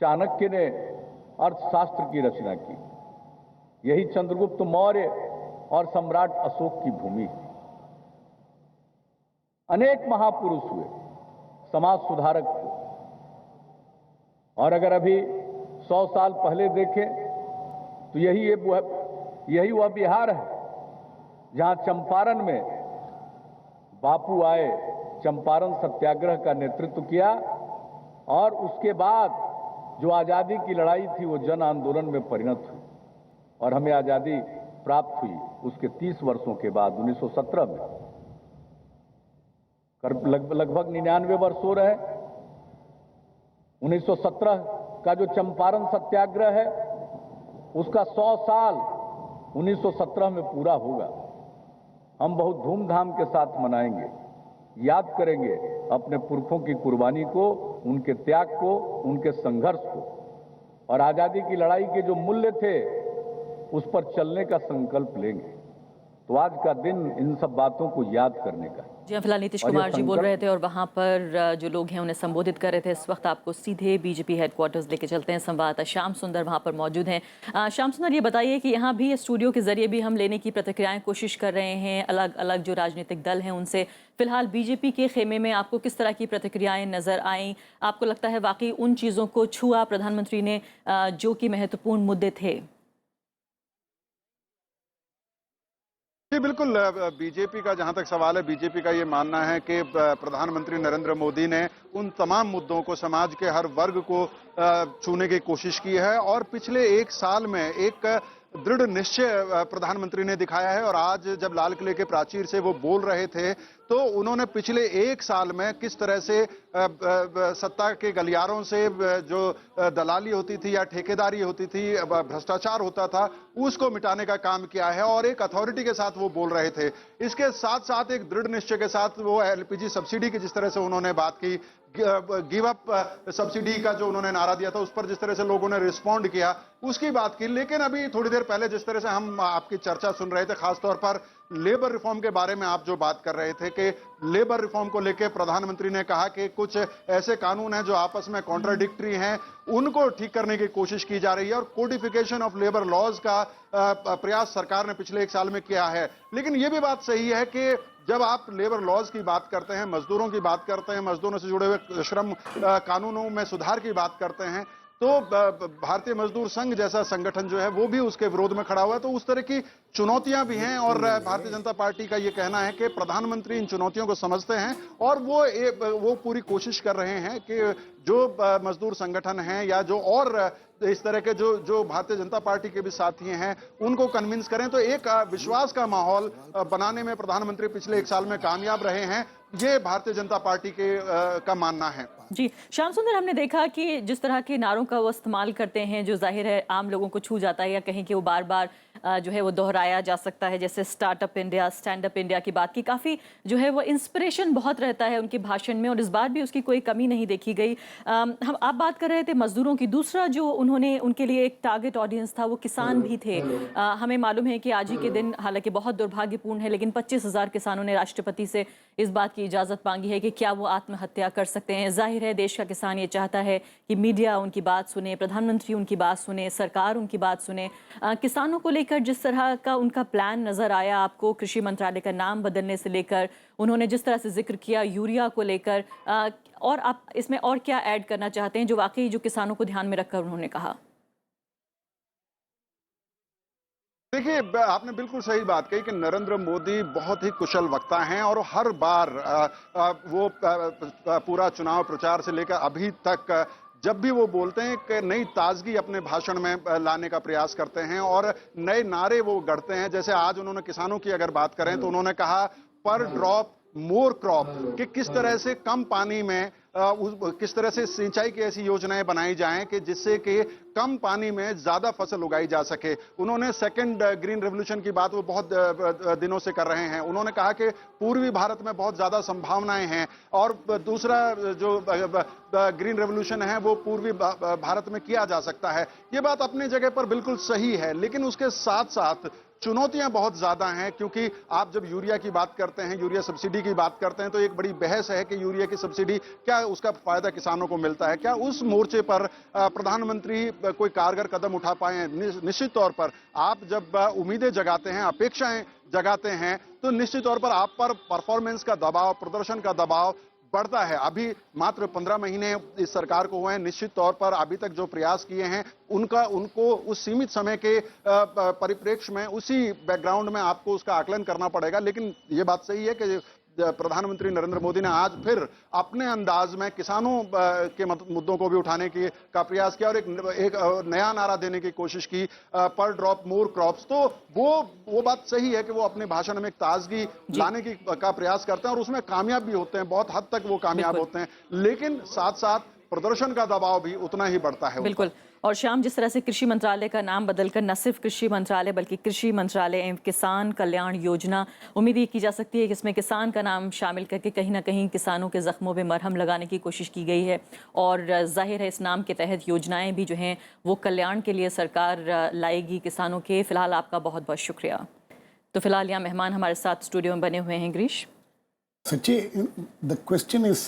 चाणक्य ने अर्थशास्त्र की रचना की। यही चंद्रगुप्त मौर्य और सम्राट अशोक की भूमि है। अनेक महापुरुष हुए, समाज सुधारक हुए। और अगर अभी 100 साल पहले देखें तो यही वह बिहार है जहां चंपारण में बापू आए, चंपारण सत्याग्रह का नेतृत्व किया और उसके बाद जो आज़ादी की लड़ाई थी वो जन आंदोलन में परिणत हुई और हमें आज़ादी प्राप्त हुई उसके 30 वर्षों के बाद 1917 में। लगभग 99 वर्ष हो रहे हैं। 1917 का जो चंपारण सत्याग्रह है उसका 100 साल 1917 में पूरा होगा। हम बहुत धूमधाम के साथ मनाएंगे। याद करेंगे अपने पुरखों की कुर्बानी को, उनके त्याग को, उनके संघर्ष को, और आजादी की लड़ाई के जो मूल्य थे उस पर चलने का संकल्प लेंगे। तो आज का दिन इन सब बातों को याद करने का। जी हाँ, फिलहाल नीतीश कुमार जी बोल रहे थे और वहाँ पर जो लोग हैं उन्हें संबोधित कर रहे थे। इस वक्त आपको सीधे बीजेपी हेडक्वार्टर्स लेके चलते हैं। संवाददाता श्याम सुंदर वहाँ पर मौजूद हैं। श्याम सुंदर, ये बताइए कि यहाँ भी स्टूडियो के जरिए भी हम लेने की प्रतिक्रियाएं कोशिश कर रहे हैं अलग अलग जो राजनीतिक दल हैं उनसे। फिलहाल बीजेपी के खेमे में आपको किस तरह की प्रतिक्रियाएं नजर आईं? आपको लगता है वाकई उन चीज़ों को छुआ प्रधानमंत्री ने जो कि महत्वपूर्ण मुद्दे थे? जी बिल्कुल, बीजेपी का जहां तक सवाल है, बीजेपी का ये मानना है कि प्रधानमंत्री नरेंद्र मोदी ने उन तमाम मुद्दों को, समाज के हर वर्ग को छूने की कोशिश की है और पिछले एक साल में एक दृढ़ निश्चय प्रधानमंत्री ने दिखाया है। और आज जब लाल किले के प्राचीर से वो बोल रहे थे तो उन्होंने पिछले एक साल में किस तरह से सत्ता के गलियारों से जो दलाली होती थी या ठेकेदारी होती थी, भ्रष्टाचार होता था, उसको मिटाने का काम किया है और एक अथॉरिटी के साथ वो बोल रहे थे। इसके साथ साथ एक दृढ़ निश्चय के साथ वो एलपीजी सब्सिडी की जिस तरह से उन्होंने बात की, गिव अप सब्सिडी का जो उन्होंने नारा दिया था, उस पर जिस तरह से लोगों ने रिस्पॉन्ड किया उसकी बात की। लेकिन अभी थोड़ी देर पहले जिस तरह से हम आपकी चर्चा सुन रहे थे, खासतौर पर लेबर रिफॉर्म के बारे में आप जो बात कर रहे थे कि लेबर रिफॉर्म को लेकर प्रधानमंत्री ने कहा कि कुछ ऐसे कानून हैं जो आपस में कॉन्ट्राडिक्टरी हैं, उनको ठीक करने की कोशिश की जा रही है और कोडिफिकेशन ऑफ लेबर लॉज का प्रयास सरकार ने पिछले एक साल में किया है। लेकिन यह भी बात सही है कि जब आप लेबर लॉज की बात करते हैं, मजदूरों की बात करते हैं, मजदूरों से जुड़े हुए श्रम कानूनों में सुधार की बात करते हैं, तो भारतीय मजदूर संघ जैसा संगठन जो है वो भी उसके विरोध में खड़ा हुआ है। तो उस तरह की चुनौतियां भी हैं और भारतीय जनता पार्टी का ये कहना है कि प्रधानमंत्री इन चुनौतियों को समझते हैं और वो पूरी कोशिश कर रहे हैं कि जो मजदूर संगठन हैं या जो और इस तरह के जो भारतीय जनता पार्टी के भी साथी हैं उनको कन्विंस करें। तो एक विश्वास का माहौल बनाने में प्रधानमंत्री पिछले एक साल में कामयाब रहे हैं, ये भारतीय जनता पार्टी का मानना है। जी श्याम सुंदर, हमने देखा कि जिस तरह के नारों का वो इस्तेमाल करते हैं जो जाहिर है आम लोगों को छू जाता है या कहीं कि वो बार बार जो है वो दोहराया जा सकता है, जैसे startup India, stand up India की बात की, काफ़ी जो है वो इंस्पिरेशन बहुत रहता है उनके भाषण में और इस बार भी उसकी कोई कमी नहीं देखी गई। आप बात कर रहे थे मजदूरों की, दूसरा जो उन्होंने उनके लिए एक टारगेट ऑडियंस था वो किसान भी थे। हमें मालूम है कि आज ही के दिन हालांकि बहुत दुर्भाग्यपूर्ण है लेकिन 25,000 किसानों ने राष्ट्रपति से इस बात की इजाज़त मांगी है कि क्या वो आत्महत्या कर सकते हैं। जाहिर है देश का किसान ये चाहता है कि मीडिया उनकी बात सुने, प्रधानमंत्री उनकी बात सुने, सरकार उनकी बात सुने। किसानों को लेकर जिस तरह का उनका प्लान नज़र आया आपको, कृषि मंत्रालय का नाम बदलने से लेकर उन्होंने जिस तरह से जिक्र किया यूरिया को लेकर, और आप इसमें और क्या ऐड करना चाहते हैं जो वाकई जो किसानों को ध्यान में रखकर उन्होंने कहा? देखिए, आपने बिल्कुल सही बात कही कि नरेंद्र मोदी बहुत ही कुशल वक्ता हैं और हर बार वो पूरा चुनाव प्रचार से लेकर अभी तक जब भी वो बोलते हैं कि नई ताजगी अपने भाषण में लाने का प्रयास करते हैं और नए नारे वो गढ़ते हैं। जैसे आज उन्होंने किसानों की अगर बात करें तो उन्होंने कहा पर ड्रॉप मोर क्रॉप, कि किस तरह से कम पानी में किस तरह से सिंचाई की ऐसी योजनाएं बनाई जाएं कि जिससे कि कम पानी में ज्यादा फसल उगाई जा सके। उन्होंने सेकंड ग्रीन रेवोल्यूशन की बात वो बहुत दिनों से कर रहे हैं। उन्होंने कहा कि पूर्वी भारत में बहुत ज्यादा संभावनाएं हैं और दूसरा जो ग्रीन रेवोल्यूशन है वो पूर्वी भारत में किया जा सकता है। ये बात अपनी जगह पर बिल्कुल सही है, लेकिन उसके साथ साथ चुनौतियां बहुत ज्यादा हैं, क्योंकि आप जब यूरिया की बात करते हैं, यूरिया सब्सिडी की बात करते हैं, तो एक बड़ी बहस है कि यूरिया की सब्सिडी क्या उसका फायदा किसानों को मिलता है, क्या उस मोर्चे पर प्रधानमंत्री कोई कारगर कदम उठा पाए। निश्चित तौर पर आप जब उम्मीदें जगाते हैं, अपेक्षाएं जगाते हैं, तो निश्चित तौर पर आप पर परफॉर्मेंस का दबाव, प्रदर्शन का दबाव बढ़ता है। अभी मात्र 15 महीने इस सरकार को हुए हैं। निश्चित तौर पर अभी तक जो प्रयास किए हैं उनको उस सीमित समय के परिप्रेक्ष्य में, उसी बैकग्राउंड में आपको उसका आकलन करना पड़ेगा। लेकिन ये बात सही है कि प्रधानमंत्री नरेंद्र मोदी ने आज फिर अपने अंदाज में किसानों के मुद्दों को भी उठाने का प्रयास किया और एक नया नारा देने की कोशिश की, पर ड्रॉप मोर क्रॉप्स। तो वो बात सही है कि वो अपने भाषण में एक ताजगी लाने का प्रयास करते हैं और उसमें कामयाब भी होते हैं, बहुत हद तक वो कामयाब होते हैं। लेकिन साथ साथ प्रदर्शन का दबाव भी उतना ही बढ़ता है। बिल्कुल। और श्याम, जिस तरह से कृषि मंत्रालय का नाम बदलकर न सिर्फ कृषि मंत्रालय बल्कि कृषि मंत्रालय एवं किसान कल्याण योजना, उम्मीद ये की जा सकती है कि इसमें किसान का नाम शामिल करके कहीं ना कहीं किसानों के जख्मों पे मरहम लगाने की कोशिश की गई है। और जाहिर है इस नाम के तहत योजनाएं भी जो हैं वो कल्याण के लिए सरकार लाएगी किसानों के। फिलहाल आपका बहुत बहुत शुक्रिया। तो फिलहाल यहाँ मेहमान हमारे साथ स्टूडियो में बने हुए हैं Girish. Sachi, the question is,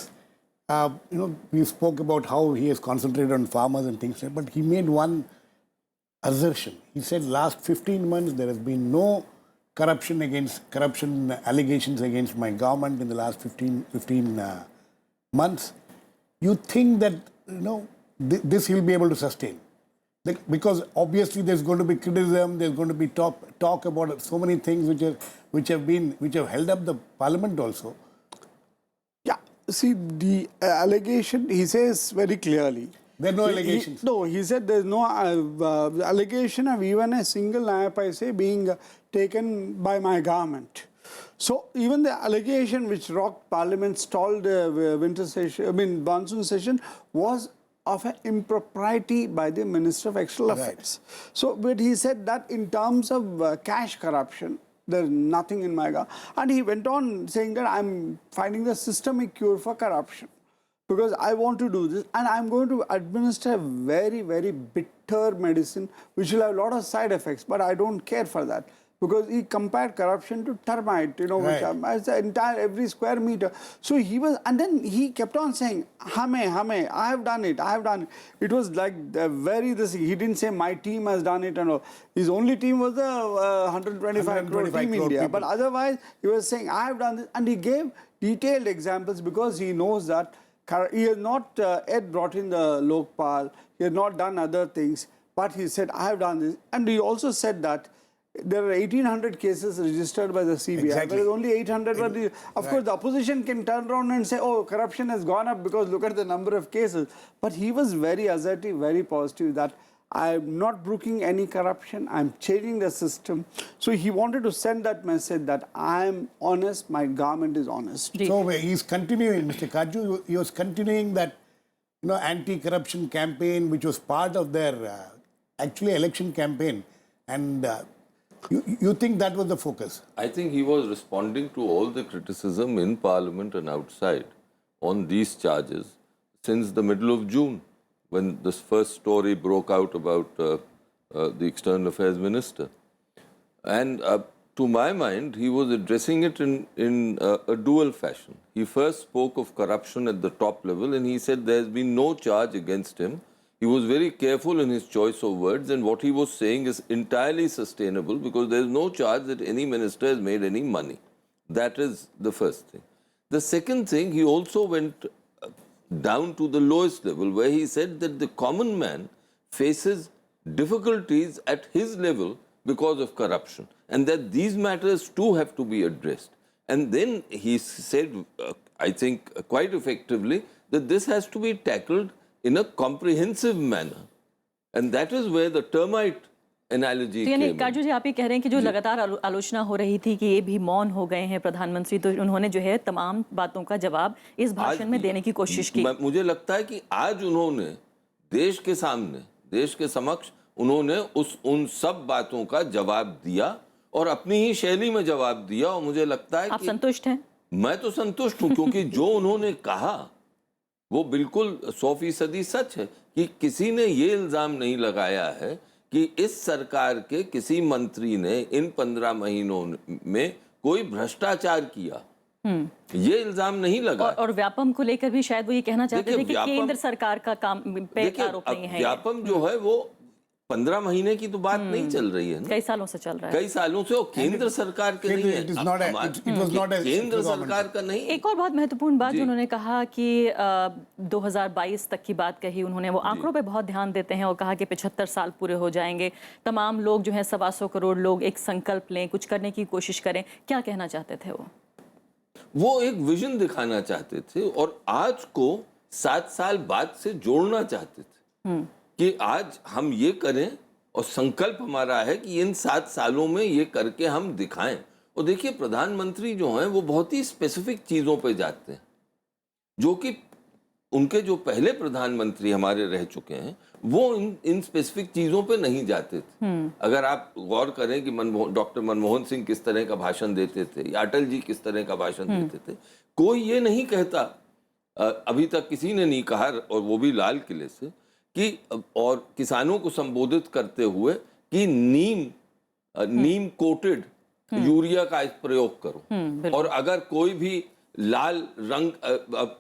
we spoke about how he has concentrated on farmers and things, but he made one assertion. He said last 15 months there has been no corruption allegations against my government in the last 15 months. You think that, this he'll be able to sustain? Because obviously there's going to be criticism, there's going to be talk about so many things which have held up the parliament also. Yeah, see the allegation, he says very clearly. There are no allegations. He said there's no allegation of even a single naya paise being taken by my government. So even the allegation which rocked Parliament, stalled monsoon session, was of an impropriety by the Minister of External Affairs. So, but he said that in terms of cash corruption, there's nothing in my government. And he went on saying that I'm finding the systemic cure for corruption because I want to do this and I'm going to administer a very, very bitter medicine which will have a lot of side effects, but I don't care for that. Because he compared corruption to termite, which as the entire every square meter. So he was, and then he kept on saying, hame, I have done it, I have done it. It was like he didn't say my team has done it and all. His only team was the 125 crore team India. People. But otherwise, he was saying, I have done this. And he gave detailed examples because he knows that he has not yet brought in the Lokpal, he has not done other things. But he said, I have done this. And he also said that there are 1,800 cases registered by the CBI. Exactly. There is only 800. Of course, the opposition can turn around and say, oh, corruption has gone up because look at the number of cases. But he was very assertive, very positive that I'm not brooking any corruption. I'm changing the system. So he wanted to send that message that I'm honest, my government is honest. So he's continuing, Mr. Kaju, he was continuing that anti-corruption campaign which was part of their actually election campaign. And you think that was the focus? I think he was responding to all the criticism in Parliament and outside on these charges since the middle of June, when this first story broke out about the External Affairs Minister. And to my mind, he was addressing it in a dual fashion. He first spoke of corruption at the top level and he said there has been no charge against him. He was very careful in his choice of words, and what he was saying is entirely sustainable because there is no charge that any minister has made any money. That is the first thing. The second thing, he also went down to the lowest level where he said that the common man faces difficulties at his level because of corruption and that these matters too have to be addressed. And then he said, I think quite effectively, that this has to be tackled in a comprehensive manner, and that is where the termite analogy came in. काजू जी, आप ये कह रहे हैं कि जो लगातार आलोचना हो रही थी कि ये भी मौन हो गए हैं प्रधानमंत्री, तो उन्होंने जो है तमाम बातों का जवाब इस भाषण में देने की कोशिश की। मुझे लगता है कि आज उन्होंने देश के सामने, देश के समक्ष उन्होंने उन सब बातों का जवाब दिया और अपनी ही शैली में जवाब दिया, और मुझे लगता है आप संतुष्ट हैं? मैं तो संतुष्ट हूँ क्योंकि जो उन्होंने कहा वो बिल्कुल 100% सच है कि किसी ने ये इल्जाम नहीं लगाया है कि इस सरकार के किसी मंत्री ने इन 15 महीनों में कोई भ्रष्टाचार किया। ये इल्जाम नहीं लगा। और व्यापम को लेकर भी शायद वो ये कहना चाहते थे कि केंद्र सरकार का काम पे आरोप नहीं है। व्यापम जो है वो 15 महीने की तो बात नहीं चल रही है ना, कई सालों से चल रहा है, कई सालों से, और केंद्र सरकार के नहीं है, केंद्र सरकार का नहीं। एक और बहुत महत्वपूर्ण बात उन्होंने कहा कि 2022 तक की बात कही उन्होंने, वो आंकड़ों पे बहुत ध्यान देते हैं और कहा कि 75 साल पूरे हो जाएंगे, तमाम लोग जो है 125 करोड़ लोग एक संकल्प लें, कुछ करने की कोशिश करें। क्या कहना चाहते थे वो एक विजन दिखाना चाहते थे और आज को 7 साल बाद से जोड़ना चाहते थे कि आज हम ये करें और संकल्प हमारा है कि इन 7 सालों में ये करके हम दिखाएं। और देखिए, प्रधानमंत्री जो हैं वो बहुत ही स्पेसिफिक चीज़ों पे जाते हैं जो कि उनके जो पहले प्रधानमंत्री हमारे रह चुके हैं वो इन स्पेसिफिक चीजों पे नहीं जाते थे। अगर आप गौर करें कि डॉक्टर मनमोहन सिंह किस तरह का भाषण देते थे या अटल जी किस तरह का भाषण देते थे, कोई ये नहीं कहता, अभी तक किसी ने नहीं कहा, और वो भी लाल किले से, कि और किसानों को संबोधित करते हुए कि नीम कोटेड यूरिया का प्रयोग करो, और अगर कोई भी लाल रंग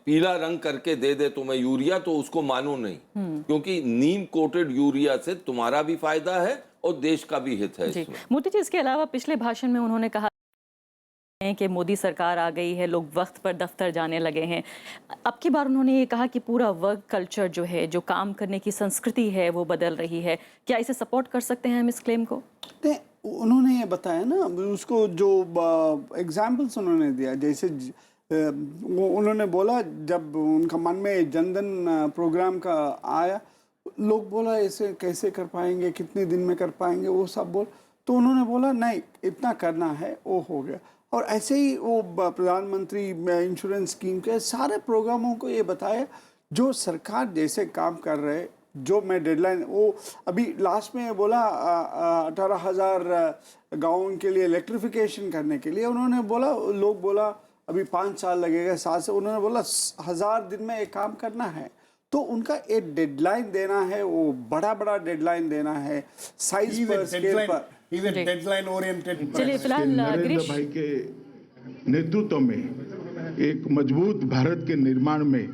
पीला रंग करके दे दे तुम्हें यूरिया तो उसको मानो नहीं, क्योंकि नीम कोटेड यूरिया से तुम्हारा भी फायदा है और देश का भी हित है इसमें। मोदी जी, इसके अलावा पिछले भाषण में उन्होंने कहा कि मोदी सरकार आ गई है, लोग वक्त पर दफ्तर जाने लगे हैं। अब की बार उन्होंने ये कहा कि पूरा वर्क कल्चर जो है, जो काम करने की संस्कृति है, वो बदल रही है। क्या इसे सपोर्ट कर सकते हैं हम इस क्लेम को? उन्होंने ये बताया ना, उसको जो एग्जाम्पल्स उन्होंने दिया, जैसे उन्होंने बोला जब उनका मन में जनधन प्रोग्राम का आया, लोग बोला ऐसे कैसे कर पाएंगे, कितने दिन में कर पाएंगे, वो सब बोल, तो उन्होंने बोला नहीं इतना करना है, वो हो गया। और ऐसे ही वो प्रधानमंत्री इंश्योरेंस स्कीम के सारे प्रोग्रामों को ये बताया जो सरकार जैसे काम कर रहे, जो मैं डेडलाइन, वो अभी लास्ट में बोला 18,000 गाँव के लिए इलेक्ट्रिफिकेशन करने के लिए उन्होंने बोला, लोग बोला अभी 5 साल लगेगा, 7 से, उन्होंने बोला 1000 दिन में एक काम करना है। तो उनका एक डेडलाइन देना है, वो बड़ा डेडलाइन देना है, साइज पर, स्केल पर। Deadline oriented. चलिए फिलहाल नरेंद्र भाई के नेतृत्व में एक मजबूत भारत के निर्माण में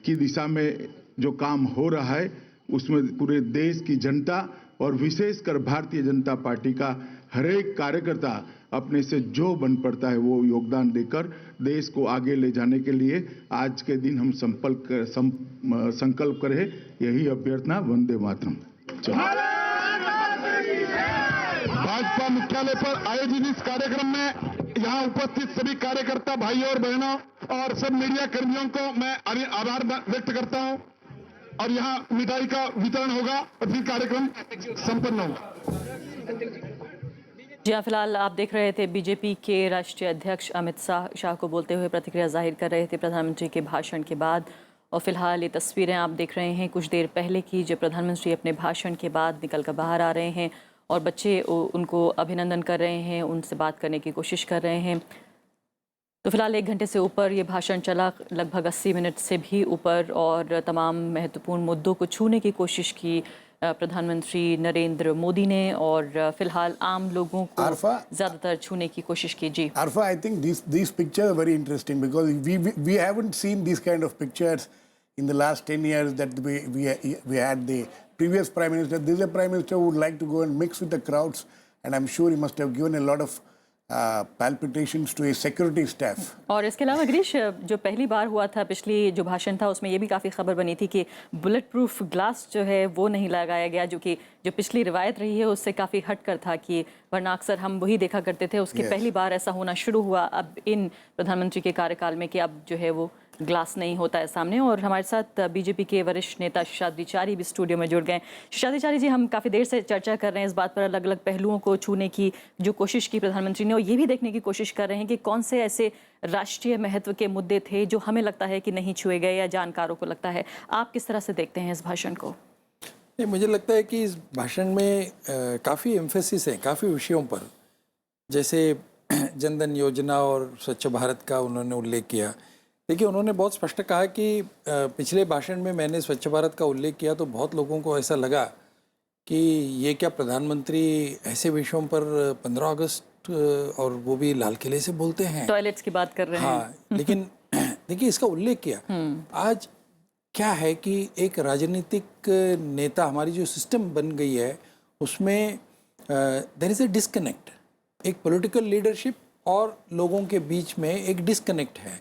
की दिशा में जो काम हो रहा है, उसमें पूरे देश की जनता और विशेषकर भारतीय जनता पार्टी का हर एक कार्यकर्ता अपने से जो बन पड़ता है वो योगदान देकर देश को आगे ले जाने के लिए आज के दिन हम संकल्प करें। यही अभ्यर्थना। वंदे मातरम। भाजपा मुख्यालय पर आयोजित इस कार्यक्रम में यहाँ उपस्थित सभी कार्यकर्ता भाई और बहनों और सब मीडिया कर्मियों को मैं आभार व्यक्त करता हूँ, और यहाँ मिठाई का वितरण होगा और फिर कार्यक्रम संपन्न होगा। जी हाँ, फिलहाल आप देख रहे थे बीजेपी के राष्ट्रीय अध्यक्ष अमित शाह को बोलते हुए प्रतिक्रिया जाहिर कर रहे थे प्रधानमंत्री के भाषण के बाद। और फिलहाल ये तस्वीरें आप देख रहे हैं कुछ देर पहले की, जो प्रधानमंत्री अपने भाषण के बाद निकल कर बाहर आ रहे हैं और बच्चे उनको अभिनंदन कर रहे हैं, उनसे बात करने की कोशिश कर रहे हैं। तो फिलहाल 1 घंटे से ऊपर ये भाषण चला, लगभग 80 मिनट से भी ऊपर, और तमाम महत्वपूर्ण मुद्दों को छूने की कोशिश की प्रधानमंत्री नरेंद्र मोदी ने, और फिलहाल आम लोगों को ज़्यादातर छूने की कोशिश की। जी Arfa, I think these pictures are very interesting because we haven't seen these kind of pictures in the last 10 years that we had the previous Prime Minister. This is a Prime Minister who would like to go and mix with the crowds, and I'm sure he must have given a lot of palpitations to his security staff. और इसके अलावा गिरीश, जो पहली बार हुआ था, पिछली जो भाषण था उसमें ये भी काफ़ी खबर बनी थी कि बुलेट प्रूफ ग्लास जो है वो नहीं लगाया गया, जो पिछली रिवायत रही है उससे काफ़ी हटकर था, कि वरना अक्सर हम वही देखा करते थे। उसकी पहली बार ऐसा होना शुरू हुआ अब इन प्रधानमंत्री के कार्यकाल में कि अब जो है वो ग्लास नहीं होता है सामने। और हमारे साथ बीजेपी के वरिष्ठ नेता शेषाद्रिचारी भी स्टूडियो में जुड़ गए। शेषाद्रिचारी जी, हम काफ़ी देर से चर्चा कर रहे हैं इस बात पर, अलग अलग पहलुओं को छूने की जो कोशिश की प्रधानमंत्री ने, और ये भी देखने की कोशिश कर रहे हैं कि कौन से ऐसे राष्ट्रीय महत्व के मुद्दे थे जो हमें लगता है कि नहीं छुए गए या जानकारों को लगता है। आप किस तरह से देखते हैं इस भाषण को? नहीं, मुझे लगता है कि इस भाषण में काफ़ी एम्फेसिस है काफ़ी विषयों पर, जैसे जनधन योजना और स्वच्छ भारत का उन्होंने उल्लेख किया। देखिए, उन्होंने बहुत स्पष्ट कहा कि पिछले भाषण में मैंने स्वच्छ भारत का उल्लेख किया तो बहुत लोगों को ऐसा लगा कि ये क्या प्रधानमंत्री ऐसे विषयों पर 15 अगस्त और वो भी लाल किले से बोलते हैं, टॉयलेट्स की बात कर रहे हैं। हाँ, लेकिन देखिए इसका उल्लेख किया। आज क्या है कि एक राजनीतिक नेता, हमारी जो सिस्टम बन गई है उसमें देयर इज़ ए डिस्कनेक्ट, एक पॉलिटिकल लीडरशिप और लोगों के बीच में एक डिस्कनेक्ट है,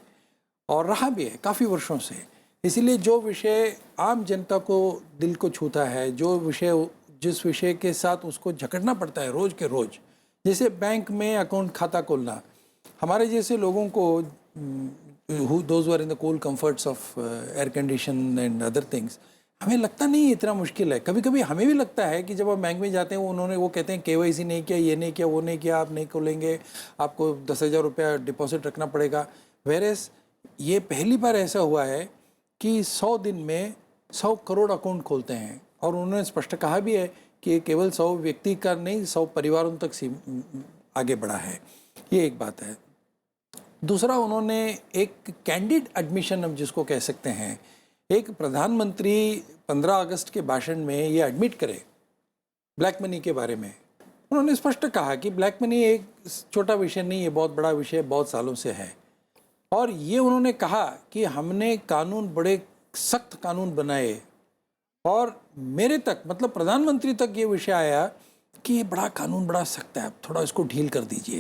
और रहा भी है काफ़ी वर्षों से। इसीलिए जो विषय आम जनता को दिल को छूता है, जो विषय जिस विषय के साथ उसको झगड़ना पड़ता है रोज़ के रोज़, जैसे बैंक में अकाउंट खाता खोलना, हमारे जैसे लोगों को those who are in the cold comforts of air condition and other things, हमें लगता नहीं इतना मुश्किल है। कभी कभी हमें भी लगता है कि जब आप बैंक में जाते हैं वो कहते हैं KYC नहीं किया, ये नहीं किया, वो नहीं किया, आप नहीं खोलेंगे, आपको 10,000 रुपया डिपॉजिट रखना पड़ेगा। वेरेस ये पहली बार ऐसा हुआ है कि 100 दिन में 100 करोड़ अकाउंट खोलते हैं, और उन्होंने स्पष्ट कहा भी है कि ये केवल 100 व्यक्ति का नहीं, 100 परिवारों तक आगे बढ़ा है। ये एक बात है। दूसरा, उन्होंने एक कैंडिड एडमिशन, हम जिसको कह सकते हैं, एक प्रधानमंत्री 15 अगस्त के भाषण में ये एडमिट करे ब्लैक मनी के बारे में। उन्होंने स्पष्ट कहा कि ब्लैक मनी एक छोटा विषय नहीं है, बहुत बड़ा विषय बहुत सालों से है। और ये उन्होंने कहा कि हमने कानून, बड़े सख्त कानून बनाए, और मेरे तक, मतलब प्रधानमंत्री तक ये विषय आया कि ये बड़ा कानून बड़ा सख्त है, थोड़ा इसको ढील कर दीजिए।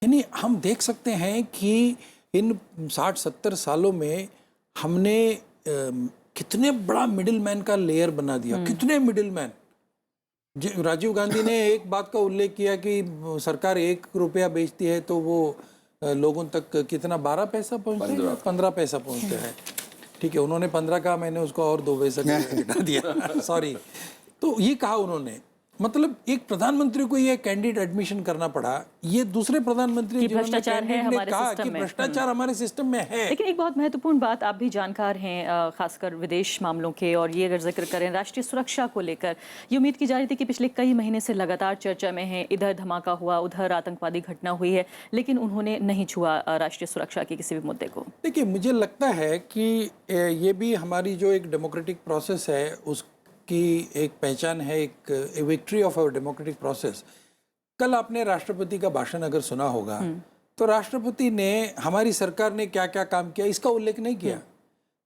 यानी हम देख सकते हैं कि इन 60-70 सालों में हमने कितने बड़ा मिडिल मैन का लेयर बना दिया, कितने मिडिल मैन। राजीव गांधी ने एक बात का उल्लेख किया कि सरकार 1 रुपया बेचती है तो वो लोगों तक कितना 12 पैसा पहुंचते हैं, 15 पैसा पहुंचते हैं। ठीक है, उन्होंने 15 कहा, मैंने उसको और 2 पैसा घटा दिया, सॉरी। तो ये कहा उन्होंने, मतलब एक प्रधानमंत्री को ये कैंडिडेट एडमिशन करना पड़ा। ये दूसरे प्रधानमंत्री कि भ्रष्टाचार है हमारे कहा सिस्टम कि में। भ्रष्टाचार हमारे सिस्टम में है। लेकिन एक बहुत महत्वपूर्ण बात, आप भी जानकार हैं खासकर विदेश मामलों के, और ये अगर जिक्र करें राष्ट्रीय सुरक्षा को लेकर, ये उम्मीद की जा रही थी कि पिछले कई महीने से लगातार चर्चा में है, इधर धमाका हुआ, उधर आतंकवादी घटना हुई है, लेकिन उन्होंने नहीं छुआ राष्ट्रीय सुरक्षा के किसी भी मुद्दे को। देखिए, मुझे लगता है कि ये भी हमारी जो एक डेमोक्रेटिक प्रोसेस है उसकी एक पहचान है, एक victory of our democratic process. कल आपने राष्ट्रपति का भाषण अगर सुना होगा तो राष्ट्रपति ने हमारी सरकार ने क्या क्या काम किया इसका उल्लेख नहीं किया।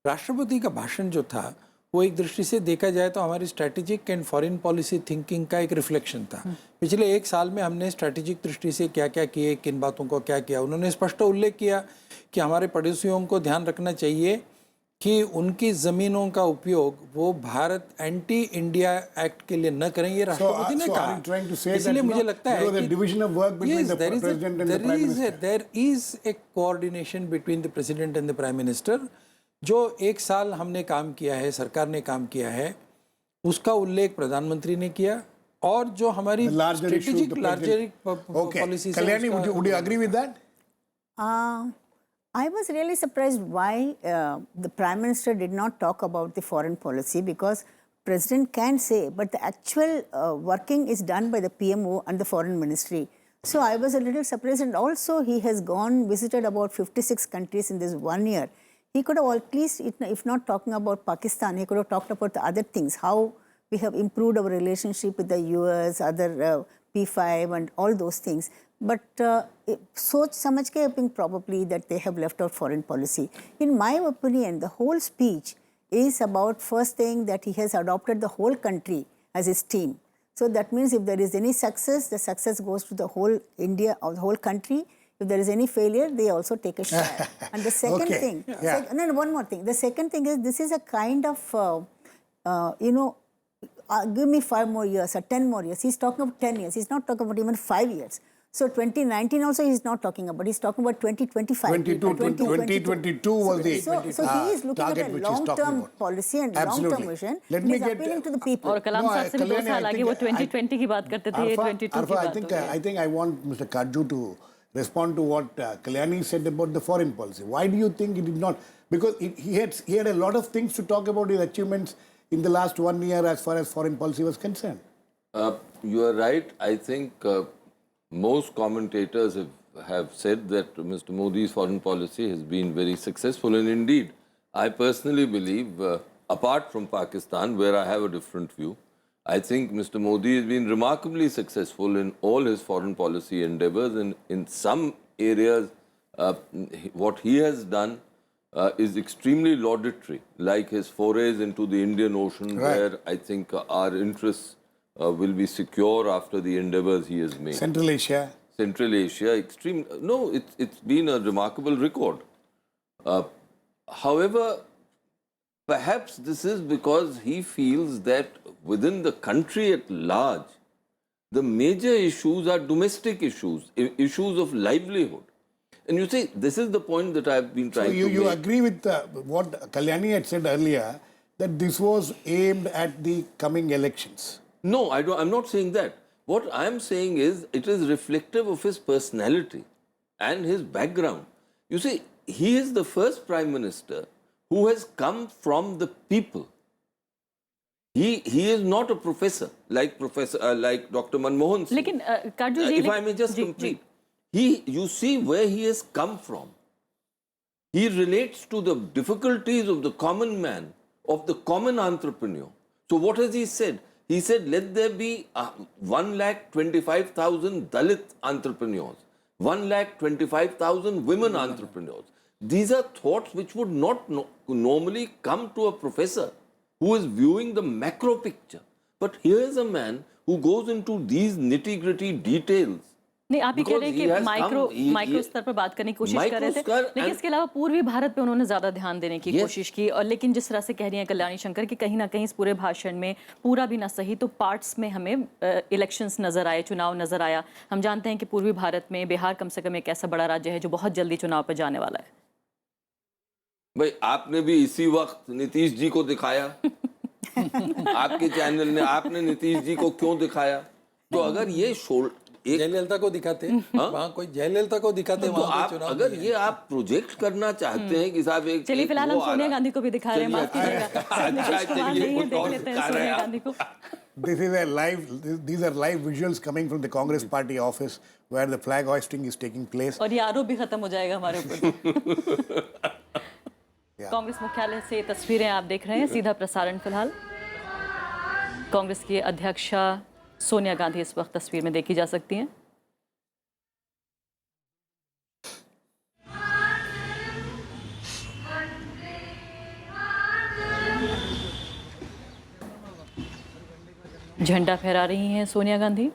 राष्ट्रपति का भाषण जो था वो एक दृष्टि से देखा जाए तो हमारी strategic and foreign policy thinking का एक रिफ्लेक्शन था। पिछले 1 साल में हमने स्ट्रैटेजिक दृष्टि से क्या क्या किए, किन बातों को क्या किया। उन्होंने स्पष्ट उल्लेख किया कि हमारे पड़ोसियों को ध्यान रखना चाहिए कि उनकी ज़मीनों का उपयोग वो भारत एंटी इंडिया एक्ट के लिए न करें, ये राष्ट्रपति ने कहा। इसलिए मुझे लगता है there is a coordination between the president and the prime minister. जो 1 साल हमने काम किया है, सरकार ने काम किया है, उसका उल्लेख प्रधानमंत्री ने किया, और जो हमारी strategic larger policy. Kalyani, would you agree with that? I was really surprised why the Prime Minister did not talk about the foreign policy, because President can say, but the actual working is done by the PMO and the Foreign Ministry. So I was a little surprised, and also he has visited about 56 countries in this 1 year. He could have at least, if not talking about Pakistan, he could have talked about the other things, how we have improved our relationship with the US, other P5 and all those things. But सोच समझ के I think probably that they have left out foreign policy. In my opinion, the whole speech is about first thing that he has adopted the whole country as his team. So that means if there is any success, the success goes to the whole India or the whole country. If there is any failure, they also take a share. And the second thing, no, one more thing. The second thing is this is a kind of, give me 5 more years or 10 more years. He's talking about 10 years. He's not talking about even 5 years. So 2019 also he's not talking about. He's talking about 2025. 2022 was the so he is looking at a long-term policy and long-term vision. Let he's me get appealing to the people. और कलाम साहब से भी 2 साल आगे वो 2020 की बात करते थे, 22 की बात हो गई। I think I want Mr. Kajju to respond to what Kalyani said about the foreign policy. Why do you think he did not? Because he had a lot of things to talk about his achievements in the last 1 year as far as foreign policy was concerned. You are right. I think most commentators have said that Mr. Modi's foreign policy has been very successful, and indeed, I personally believe, apart from Pakistan, where I have a different view, I think Mr. Modi has been remarkably successful in all his foreign policy endeavors, and in some areas, what he has done is extremely laudatory, like his forays into the Indian Ocean, where I think our interests will be secure after the endeavors he has made. Central Asia, extreme. No, it's been a remarkable record. However, perhaps this is because he feels that within the country at large, the major issues are domestic issues, issues of livelihood. And you see, this is the point that I've been trying to make. So you agree with what Kalyani had said earlier, that this was aimed at the coming elections? No, I'm not saying that. What I'm saying is it is reflective of his personality and his background. You see, he is the first Prime Minister who has come from the people. He is not a professor like Dr. Manmohan Singh. लेकिन काटजू जी, If I may just complete, you see where he has come from. He relates to the difficulties of the common man, of the common entrepreneur. So what has he said? He said, let there be 1,25,000 Dalit entrepreneurs, 1,25,000 women entrepreneurs. These are thoughts which would not normally come to a professor who is viewing the macro picture. But here is a man who goes into these nitty-gritty details. नहीं, आप ये कह रहे हैं कि micro स्तर पर बात करने की कोशिश कर रहे थे, लेकिन इसके अलावा पूर्वी भारत पे उन्होंने ज्यादा ध्यान देने की कोशिश की। और लेकिन जिस तरह से कह रही हैं कल्याणी शंकर कि कहीं ना कहीं इस पूरे भाषण में पूरा भी ना सही तो पार्ट्स में हमें इलेक्शंस नजर आए, चुनाव नजर आया। हम जानते हैं कि पूर्वी भारत में बिहार कम से कम एक ऐसा बड़ा राज्य है जो बहुत जल्दी चुनाव पर जाने वाला है। भाई आपने भी इसी वक्त नीतीश जी को दिखाया आपके चैनल ने, आपने नीतीश जी को क्यों दिखाया? तो अगर ये जयललिता को दिखाते, वहाँ कोई जयललिता को दिखाते, तो आप अगर ये आप प्रोजेक्ट करना चाहते हैं कि साहब एक, चलिए फिलहाल हम सोनिया गांधी को भी दिखा रहे हैं, माफ कीजिएगा। सोनिया गांधी को These are live visuals coming from the Congress party office where the flag hoisting is taking place. और ये आरोप भी खत्म हो जाएगा हमारे ऊपर। कांग्रेस मुख्यालय से तस्वीरें आप देख रहे हैं, सीधा प्रसारण फिलहाल। कांग्रेस की अध्यक्षा सोनिया गांधी इस वक्त तस्वीर में देखी जा सकती हैं। झंडा फहरा रही हैं सोनिया गांधी।